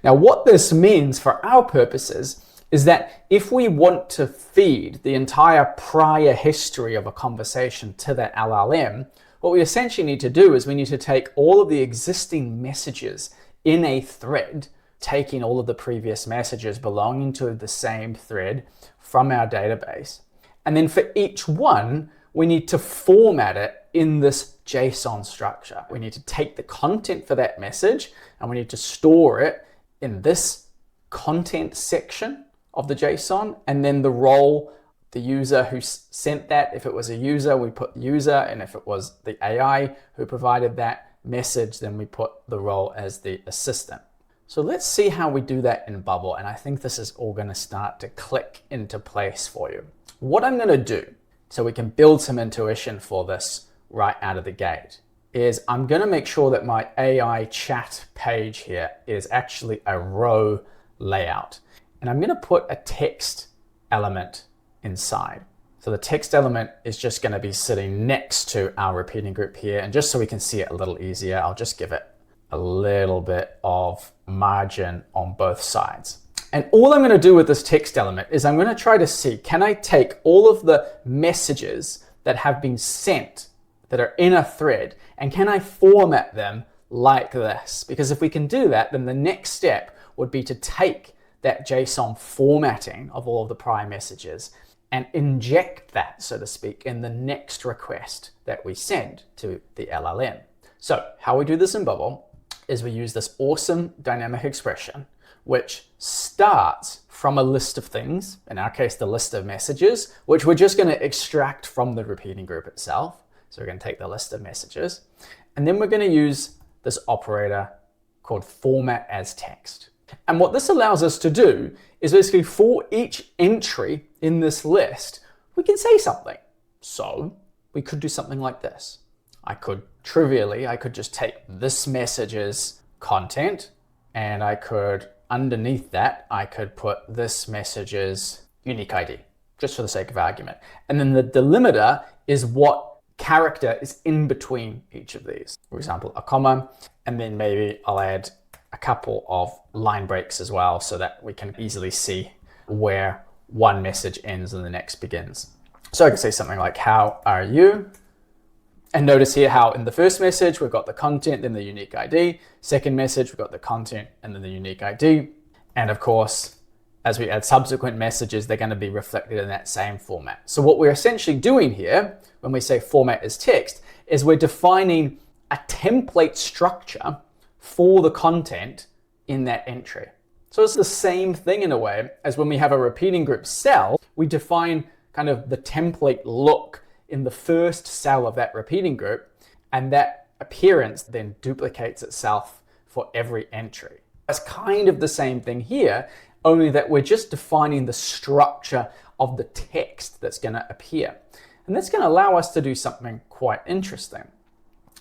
Speaker 1: Now, what this means for our purposes is that if we want to feed the entire prior history of a conversation to that LLM, what we essentially need to do is we need to take all of the existing messages in a thread, taking all of the previous messages belonging to the same thread from our database. And then for each one, we need to format it in this JSON structure. We need to take the content for that message and we need to store it in this content section of the JSON, and then the role, the user who sent that. If it was a user, we put user, and if it was the AI who provided that message, then we put the role as the assistant. So let's see how we do that in Bubble, and I think this is all going to start to click into place for you. What I'm going to do so we can build some intuition for this right out of the gate, is I'm going to make sure that my AI chat page here is actually a row layout. And I'm going to put a text element inside. So the text element is just going to be sitting next to our repeating group here. And just so we can see it a little easier, I'll just give it a little bit of margin on both sides. And all I'm going to do with this text element is I'm going to try to see, can I take all of the messages that have been sent that are in a thread, and can I format them like this? Because if we can do that, then the next step would be to take that JSON formatting of all of the prior messages and inject that, so to speak, in the next request that we send to the LLM. So how we do this in Bubble is we use this awesome dynamic expression, which starts from a list of things, in our case, the list of messages, which we're just going to extract from the repeating group itself. So we're going to take the list of messages, and then we're going to use this operator called format as text. And what this allows us to do is basically for each entry in this list, we can say something. So we could do something like this. I could just take this message's content, and I could, underneath that, I could put this message's unique ID, just for the sake of argument. And then the delimiter is what character is in between each of these. For example, a comma, and then maybe I'll add a couple of line breaks as well so that we can easily see where one message ends and the next begins. So I can say something like, how are you? And notice here how in the first message, we've got the content, then the unique ID. Second message, we've got the content and then the unique ID. And of course, as we add subsequent messages, they're going to be reflected in that same format. So what we're essentially doing here, when we say format as text, is we're defining a template structure for the content in that entry. So it's the same thing in a way as when we have a repeating group cell, we define kind of the template look in the first cell of that repeating group, and that appearance then duplicates itself for every entry. It's kind of the same thing here, only that we're just defining the structure of the text that's going to appear. And that's going to allow us to do something quite interesting.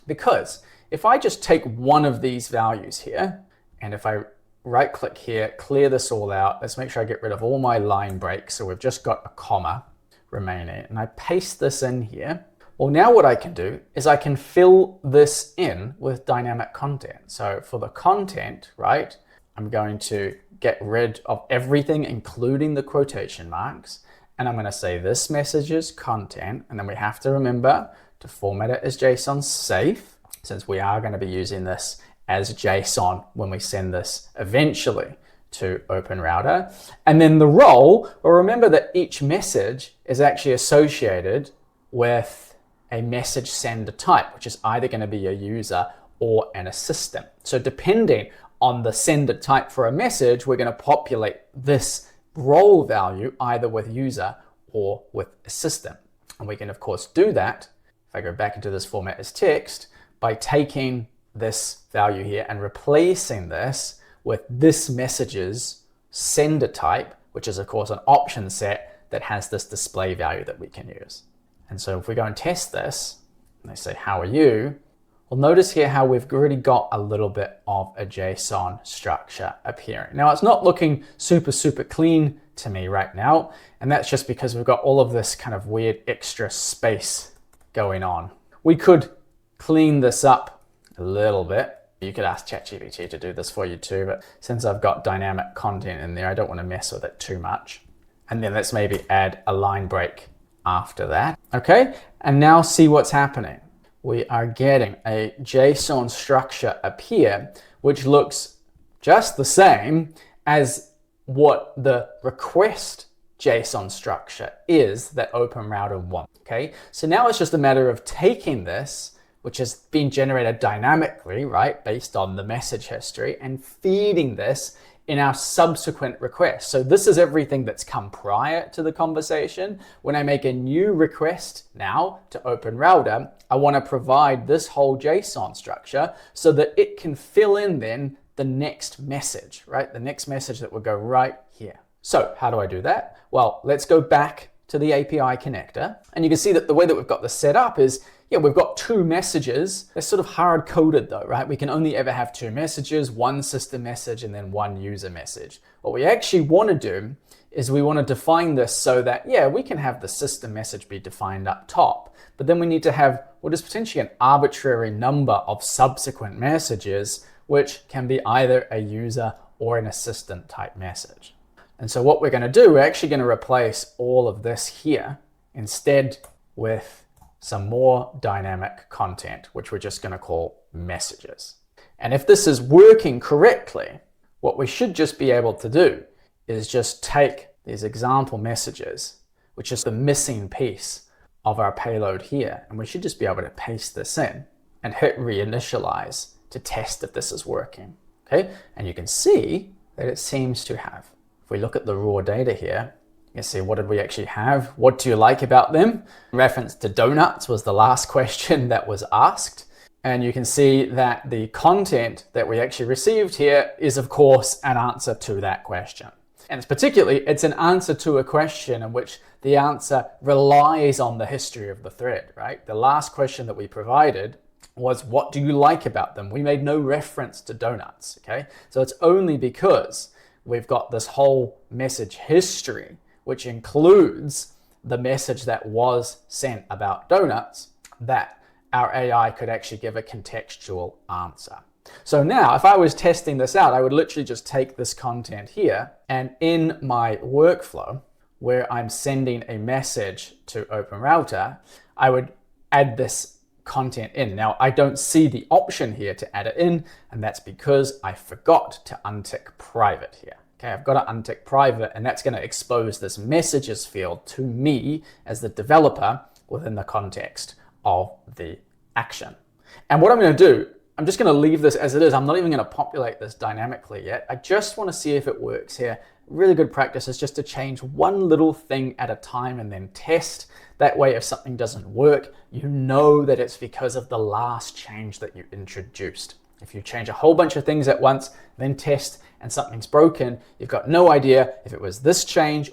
Speaker 1: Because if I just take one of these values here, and if I right click here, clear this all out, let's make sure I get rid of all my line breaks. So we've just got a comma remaining, and I paste this in here. Well, now what I can do is I can fill this in with dynamic content. So for the content, right, I'm going to get rid of everything, including the quotation marks. And I'm going to say this message is content. And then we have to remember to format it as JSON safe, since we are going to be using this as JSON when we send this eventually to OpenRouter. And then the role, well, remember that each message is actually associated with a message sender type, which is either going to be a user or an assistant. So depending on the sender type for a message, we're going to populate this role value either with user or with assistant. And we can of course do that, if I go back into this format as text, by taking this value here and replacing this with this message's sender type, which is of course an option set that has this display value that we can use. And so if we go and test this, and they say, how are you? Well, notice here how we've already got a little bit of a JSON structure appearing. Now it's not looking super clean to me right now, and that's just because we've got all of this kind of weird extra space going on. We could clean this up a little bit. You could ask ChatGPT to do this for you too, but since I've got dynamic content in there, I don't want to mess with it too much. And then let's maybe add a line break after that. Okay, and now see what's happening. We are getting a JSON structure appear, which looks just the same as what the request JSON structure is that OpenRouter wants. Okay, so now it's just a matter of taking this, which has been generated dynamically, right, based on the message history, and feeding this in our subsequent requests. So this is everything that's come prior to the conversation. When I make a new request now to OpenRouter, I want to provide this whole JSON structure so that it can fill in then the next message, right? The next message that will go right here. So how do I do that? Well, let's go back to the API connector. And you can see that the way that we've got this set up is, yeah, we've got two messages. They're sort of hard coded though, right? We can only ever have two messages, one system message and then one user message. What we actually want to do is we want to define this so that, yeah, we can have the system message be defined up top, but then we need to have what is potentially an arbitrary number of subsequent messages, which can be either a user or an assistant type message. And so what we're going to do, we're actually going to replace all of this here instead with some more dynamic content, which we're just going to call messages. And if this is working correctly, what we should just be able to do is just take these example messages, which is the missing piece of our payload here, and we should just be able to paste this in and hit reinitialize to test if this is working. Okay, and you can see that it seems to have. If we look at the raw data here, you can see what did we actually have? What do you like about them? In reference to donuts was the last question that was asked. And you can see that the content that we actually received here is of course an answer to that question. And it's an answer to a question in which the answer relies on the history of the thread, right? The last question that we provided was, what do you like about them? We made no reference to donuts, okay? So it's only because we've got this whole message history, which includes the message that was sent about donuts, that our AI could actually give a contextual answer. So now if I was testing this out, I would literally just take this content here and in my workflow where I'm sending a message to OpenRouter, I would add this content in. Now I don't see the option here to add it in, and that's because I forgot to untick private here. Okay, I've got to untick private, and that's going to expose this messages field to me as the developer within the context of the action. And what I'm going to do, I'm just going to leave this as it is. I'm not even going to populate this dynamically yet. I just want to see if it works here. Really good practice is just to change one little thing at a time and then test. That way, if something doesn't work, you know that it's because of the last change that you introduced. If you change a whole bunch of things at once, then test, and something's broken, you've got no idea if it was this change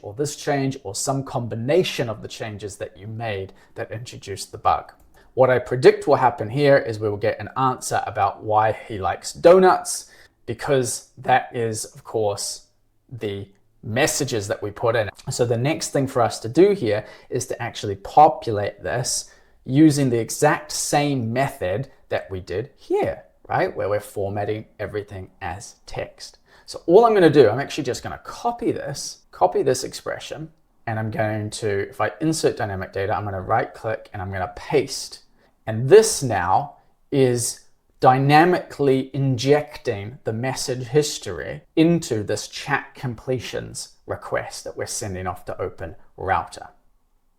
Speaker 1: or some combination of the changes that you made that introduced the bug. What I predict will happen here is we will get an answer about why he likes donuts, because that is, of course, the messages that we put in. So the next thing for us to do here is to actually populate this using the exact same method that we did here, right? Where we're formatting everything as text. So all I'm going to do, I'm actually just going to copy this expression, and I'm going to, if I insert dynamic data, I'm going to right click and I'm going to paste. And this now is dynamically injecting the message history into this chat completions request that we're sending off to OpenRouter.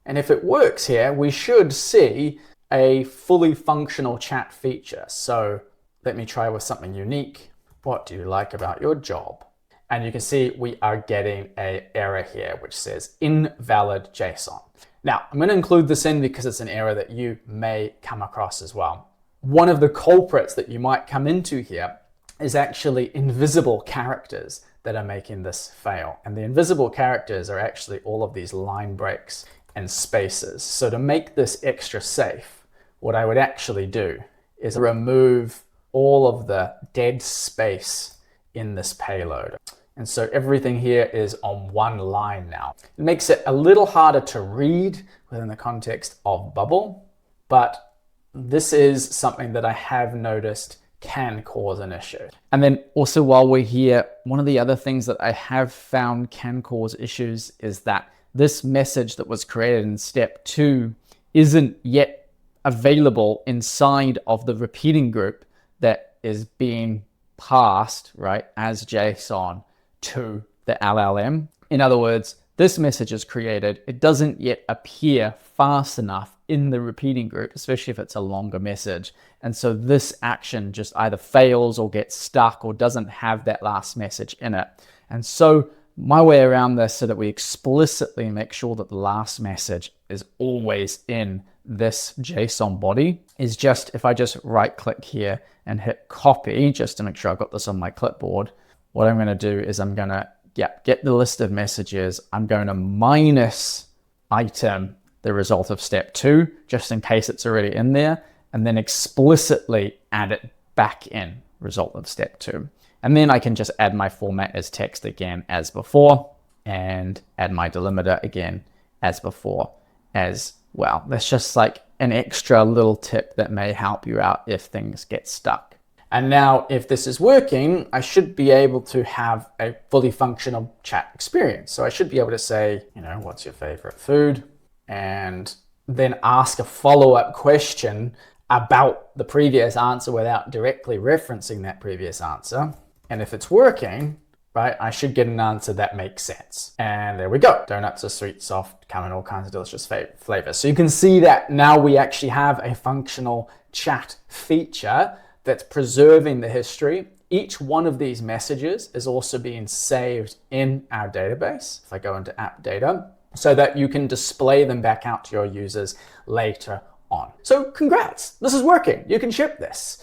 Speaker 1: And if it works here, we should see a fully functional chat feature. So let me try with something unique. What do you like about your job? And you can see we are getting an error here, which says invalid JSON. Now, I'm going to include this in because it's an error that you may come across as well. One of the culprits that you might come into here is actually invisible characters that are making this fail. And the invisible characters are actually all of these line breaks and spaces. So to make this extra safe, what I would actually do is remove all of the dead space in this payload. And so everything here is on one line now. It makes it a little harder to read within the context of bubble, but this is something that I have noticed can cause an issue. And then also while we're here, one of the other things that I have found can cause issues is that this message that was created in step 2 isn't yet available inside of the repeating group that is being passed, right, as JSON to the LLM. In other words, this message is created, it doesn't yet appear fast enough in the repeating group, especially if it's a longer message. And so this action just either fails or gets stuck or doesn't have that last message in it. And so my way around this so that we explicitly make sure that the last message is always in this JSON body is just, if I just right click here and hit copy, just to make sure I've got this on my clipboard, what I'm going to do is I'm going to get the list of messages. I'm going to minus item the result of step 2, just in case it's already in there, and then explicitly add it back in result of step 2. And then I can just add my format as text again as before, and add my delimiter again as before as well. That's just like an extra little tip that may help you out if things get stuck. And now if this is working, I should be able to have a fully functional chat experience. So I should be able to say, what's your favorite food? And then ask a follow-up question about the previous answer without directly referencing that previous answer. And if it's working, right, I should get an answer that makes sense. And there we go. Donuts are sweet, soft, come in all kinds of delicious flavors. So you can see that now we actually have a functional chat feature that's preserving the history. Each one of these messages is also being saved in our database. If I go into app data, so that you can display them back out to your users later on. So congrats, this is working. You can ship this.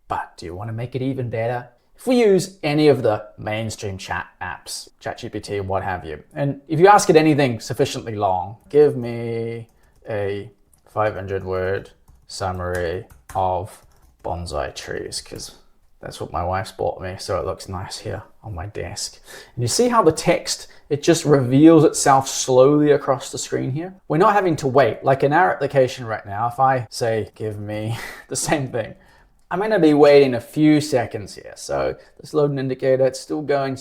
Speaker 1: But do you want to make it even better? If we use any of the mainstream chat apps, ChatGPT, what have you, and if you ask it anything sufficiently long, give me a 500-word summary of bonsai trees, because that's what my wife's bought me, so it looks nice here on my desk. And you see how the text, it just reveals itself slowly across the screen here? We're not having to wait. Like in our application right now, if I say, give me the same thing, I'm going to be waiting a few seconds here. So this loading indicator, it's still going,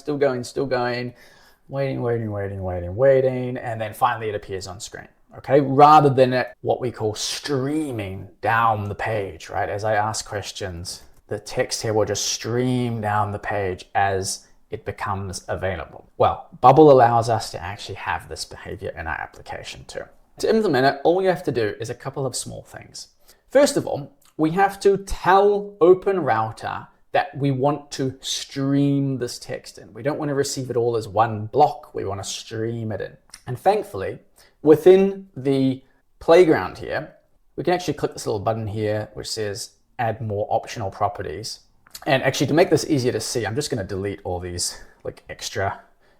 Speaker 1: waiting, and then finally it appears on screen. Okay, rather than it, what we call streaming down the page, right? As I ask questions, the text here will just stream down the page as it becomes available. Well, Bubble allows us to actually have this behavior in our application too. To implement it, all we have to do is a couple of small things. First of all, we have to tell OpenRouter that we want to stream this text in. We don't want to receive it all as one block. We want to stream it in. And thankfully, within the playground here, we can actually click this little button here, which says add more optional properties. And actually, to make this easier to see, I'm just going to delete all these like extra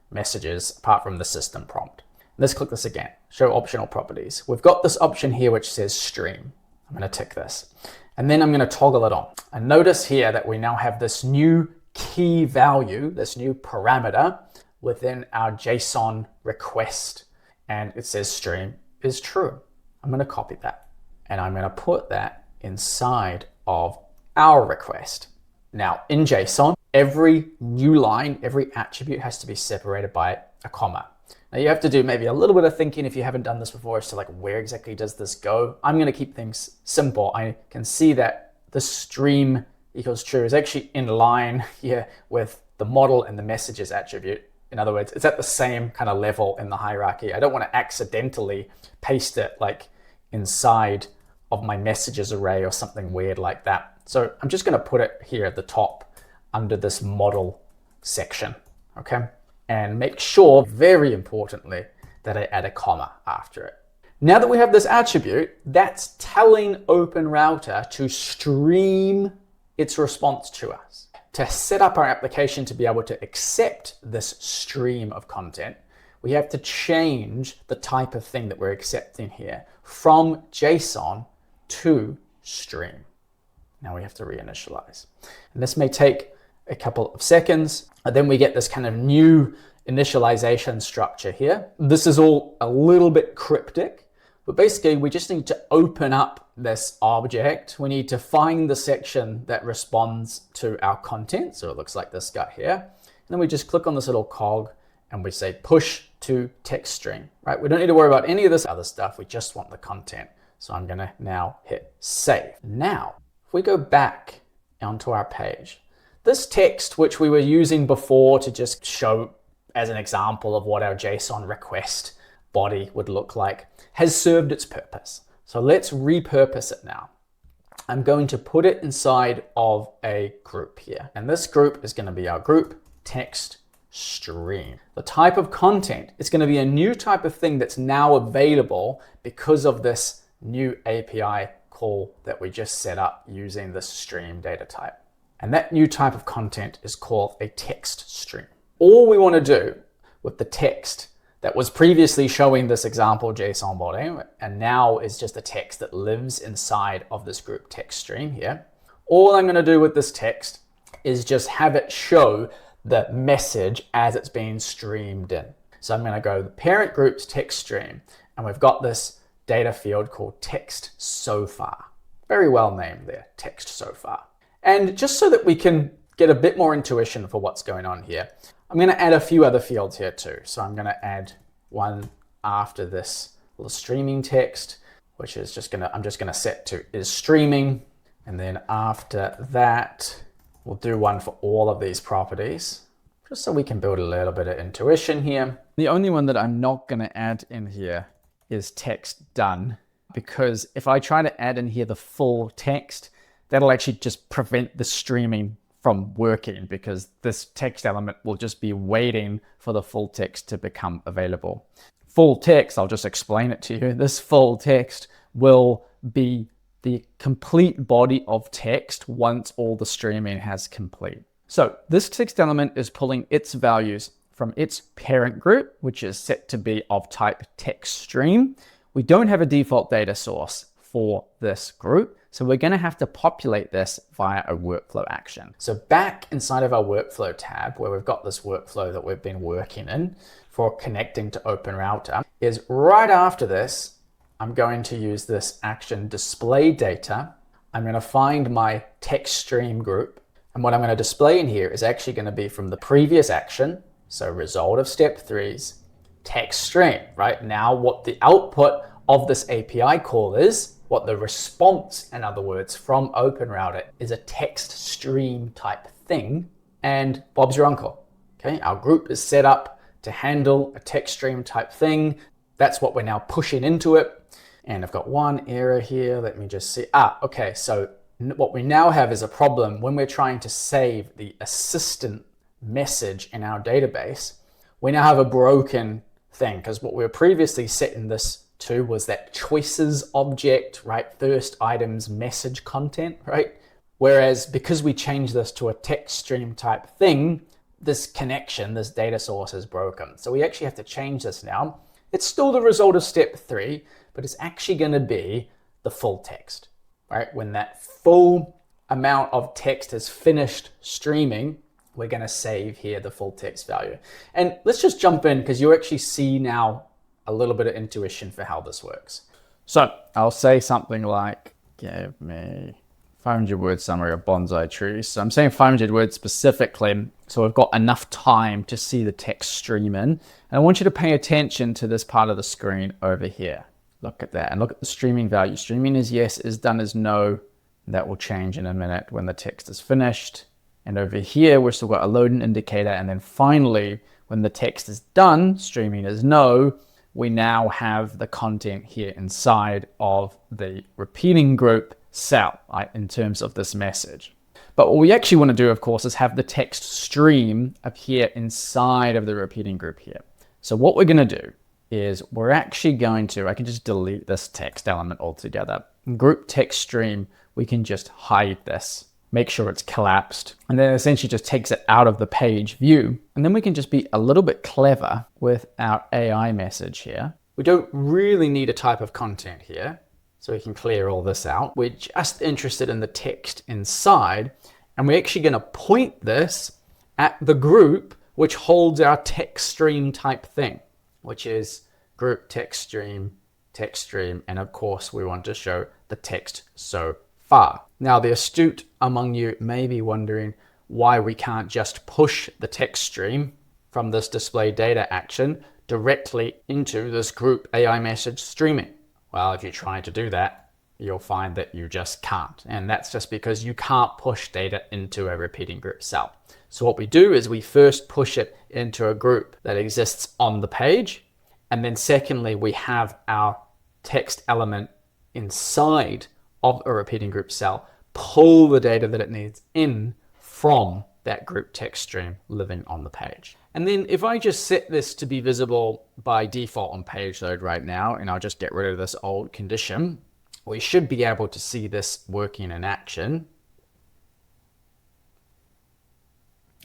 Speaker 1: messages apart from the system prompt. Let's click this again, show optional properties. We've got this option here which says stream. I'm going to tick this. And then I'm going to toggle it on. And notice here that we now have this new key value, this new parameter within our JSON request. And it says stream is true. I'm going to copy that. And I'm going to put that inside of our request. Now in JSON, every new line, every attribute has to be separated by a comma. Now you have to do maybe a little bit of thinking if you haven't done this before as to like where exactly does this go. I'm going to keep things simple. I can see that the stream equals true is actually in line here with the model and the messages attribute. In other words, it's at the same kind of level in the hierarchy. I don't want to accidentally paste it like inside of my messages array or something weird like that. So I'm just going to put it here at the top under this model section, okay? And make sure, very importantly, that I add a comma after it. Now that we have this attribute, that's telling OpenRouter to stream its response to us. To set up our application to be able to accept this stream of content, we have to change the type of thing that we're accepting here from JSON to stream. Now we have to reinitialize. And this may take a couple of seconds. And then we get this kind of new initialization structure here. This is all a little bit cryptic, but basically we just need to open up this object. We need to find the section that responds to our content. So it looks like this guy here. And then we just click on this little cog and we say push to text string, right? We don't need to worry about any of this other stuff. We just want the content. So I'm gonna now hit save. Now, if we go back onto our page, this text, which we were using before to just show as an example of what our JSON request body would look like, has served its purpose. So let's repurpose it now. I'm going to put it inside of a group here. And this group is going to be our group text stream. The type of content is going to be a new type of thing that's now available because of this new API call that we just set up using this stream data type. And that new type of content is called a text stream. All we want to do with the text that was previously showing this example JSON body and now is just a text that lives inside of this group text stream here. All I'm going to do with this text is just have it show the message as it's being streamed in. So I'm going to go the parent group's text stream, and we've got this data field called text so far. Very well named there, text so far. And just so that we can get a bit more intuition for what's going on here, I'm going to add a few other fields here too. So I'm going to add one after this little streaming text, which is I'm just going to set to is streaming. And then after that, we'll do one for all of these properties, just so we can build a little bit of intuition here. The only one that I'm not going to add in here is text done, because if I try to add in here the full text, that'll actually just prevent the streaming from working, because this text element will just be waiting for the full text to become available. Full text, I'll just explain it to you. This full text will be the complete body of text once all the streaming has complete. So this text element is pulling its values from its parent group, which is set to be of type text stream. We don't have a default data source for this group, so we're going to have to populate this via a workflow action. So back inside of our workflow tab, where we've got this workflow that we've been working in for connecting to OpenRouter, is right after this, I'm going to use this action display data. I'm going to find my text stream group. And what I'm going to display in here is actually going to be from the previous action. So result of step 3's text stream, right? Now what the output of this API call is, what the response, in other words, from OpenRouter is a text stream type thing. And Bob's your uncle. Okay, our group is set up to handle a text stream type thing. That's what we're now pushing into it. And I've got one error here. Let me just see. Okay. So what we now have is a problem when we're trying to save the assistant message in our database. We now have a broken thing, because what we were previously setting this to was that choices object, right? First items message content, right? Whereas because we changed this to a text stream type thing, this connection, this data source is broken. So we actually have to change this now. It's still the result of step 3, but it's actually going to be the full text, right? When that full amount of text is finished streaming, we're going to save here the full text value. And let's just jump in, because you actually see now a little bit of intuition for how this works. So I'll say something like, give me 500 word summary of bonsai trees. So I'm saying 500 words specifically, so we've got enough time to see the text stream in. And I want you to pay attention to this part of the screen over here. Look at that and look at the streaming value. Streaming is yes, is done is no. That will change in a minute when the text is finished. And over here, we've still got a loading indicator. And then finally, when the text is done, streaming is no, we now have the content here inside of the repeating group cell, right, in terms of this message. But what we actually want to do, of course, is have the text stream appear inside of the repeating group here. So what we're going to do is we're actually going to, I can just delete this text element altogether. In group text stream, we can just hide this, make sure it's collapsed, and then essentially just takes it out of the page view. And then we can just be a little bit clever with our AI message here. We don't really need a type of content here, so we can clear all this out. We're just interested in the text inside, and we're actually going to point this at the group which holds our text stream type thing, which is group text stream, and of course we want to show the text so far. Now the astute among you may be wondering why we can't just push the text stream from this display data action directly into this group AI message streaming. Well, if you're trying to do that, you'll find that you just can't. And that's just because you can't push data into a repeating group cell. So what we do is we first push it into a group that exists on the page. And then secondly, we have our text element inside of a repeating group cell, pull the data that it needs in from that group text stream living on the page. And then if I just set this to be visible by default on page load right now, and I'll just get rid of this old condition, we should be able to see this working in action.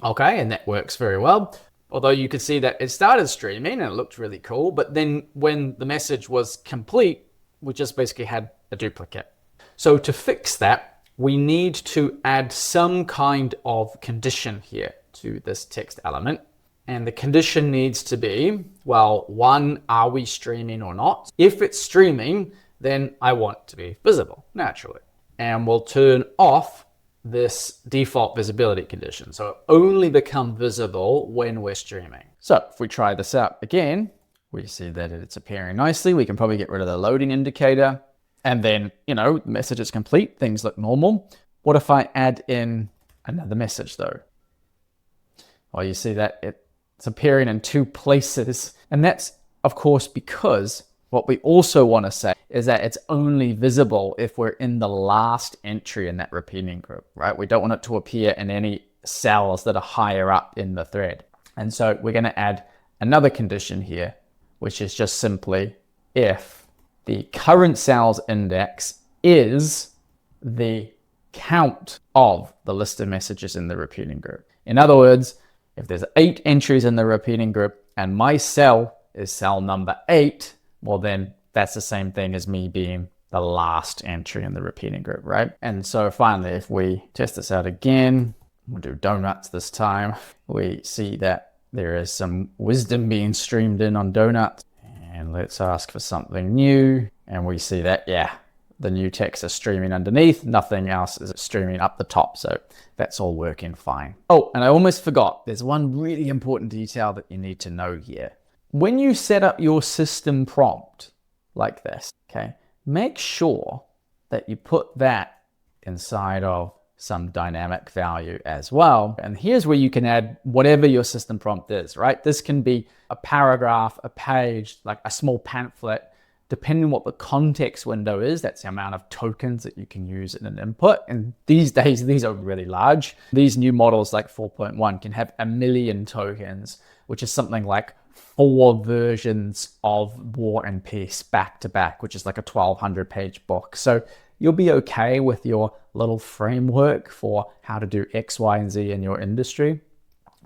Speaker 1: Okay, and that works very well. Although you could see that it started streaming and it looked really cool, but then when the message was complete, we just basically had a duplicate. So to fix that, we need to add some kind of condition here to this text element. And the condition needs to be, well, one, are we streaming or not? If it's streaming, then I want it to be visible, naturally. And we'll turn off this default visibility condition. So it only becomes visible when we're streaming. So if we try this out again, we see that it's appearing nicely. We can probably get rid of the loading indicator. And then, the message is complete. Things look normal. What if I add in another message though? Well, you see that it's appearing in two places. And that's, of course, because what we also want to say is that it's only visible if we're in the last entry in that repeating group, right? We don't want it to appear in any cells that are higher up in the thread. And so we're going to add another condition here, which is just simply if the current cell's index is the count of the list of messages in the repeating group. In other words, if there's 8 entries in the repeating group and my cell is cell number 8, well, then that's the same thing as me being the last entry in the repeating group, right? And so finally, if we test this out again, we'll do donuts this time. We see that there is some wisdom being streamed in on donuts. And let's ask for something new. And we see that, yeah, the new text is streaming underneath. Nothing else is streaming up the top. So that's all working fine. Oh, and I almost forgot. There's one really important detail that you need to know here. When you set up your system prompt like this, okay, make sure that you put that inside of some dynamic value as well. And here's where you can add whatever your system prompt is, right? This can be a paragraph, a page, like a small pamphlet, depending on what the context window is. That's the amount of tokens that you can use in an input. And these days, these are really large. These new models like 4.1 can have 1 million tokens, which is something like 4 versions of War and Peace back to back, which is like a 1,200 page book. So you'll be okay with your little framework for how to do X, Y, and Z in your industry.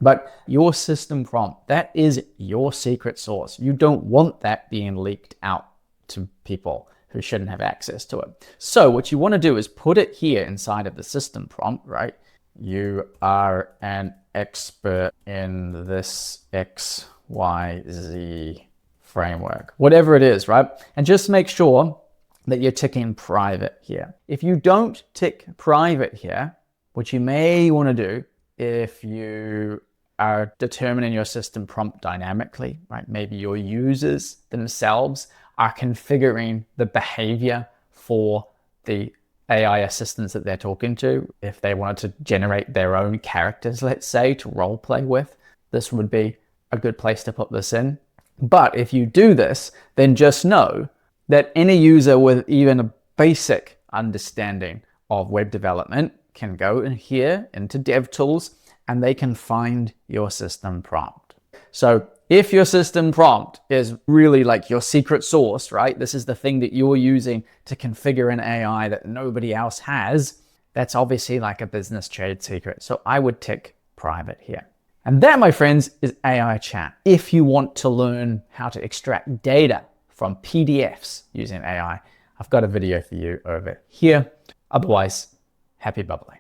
Speaker 1: But your system prompt, that is your secret sauce. You don't want that being leaked out to people who shouldn't have access to it. So what you want to do is put it here inside of the system prompt, right? You are an expert in this X, Y, Z framework, whatever it is, right? And just make sure that you're ticking private here. If you don't tick private here, what you may want to do if you are determining your system prompt dynamically, right? Maybe your users themselves are configuring the behavior for the AI assistants that they're talking to. If they wanted to generate their own characters, let's say, to role play with, this would be a good place to put this in. But if you do this, then just know that any user with even a basic understanding of web development can go in here into DevTools and they can find your system prompt. So if your system prompt is really like your secret sauce, right? This is the thing that you're using to configure an AI that nobody else has. That's obviously like a business trade secret. So I would tick private here. And that, my friends, is AI chat. If you want to learn how to extract data from PDFs using AI, I've got a video for you over here. Otherwise, happy bubbling.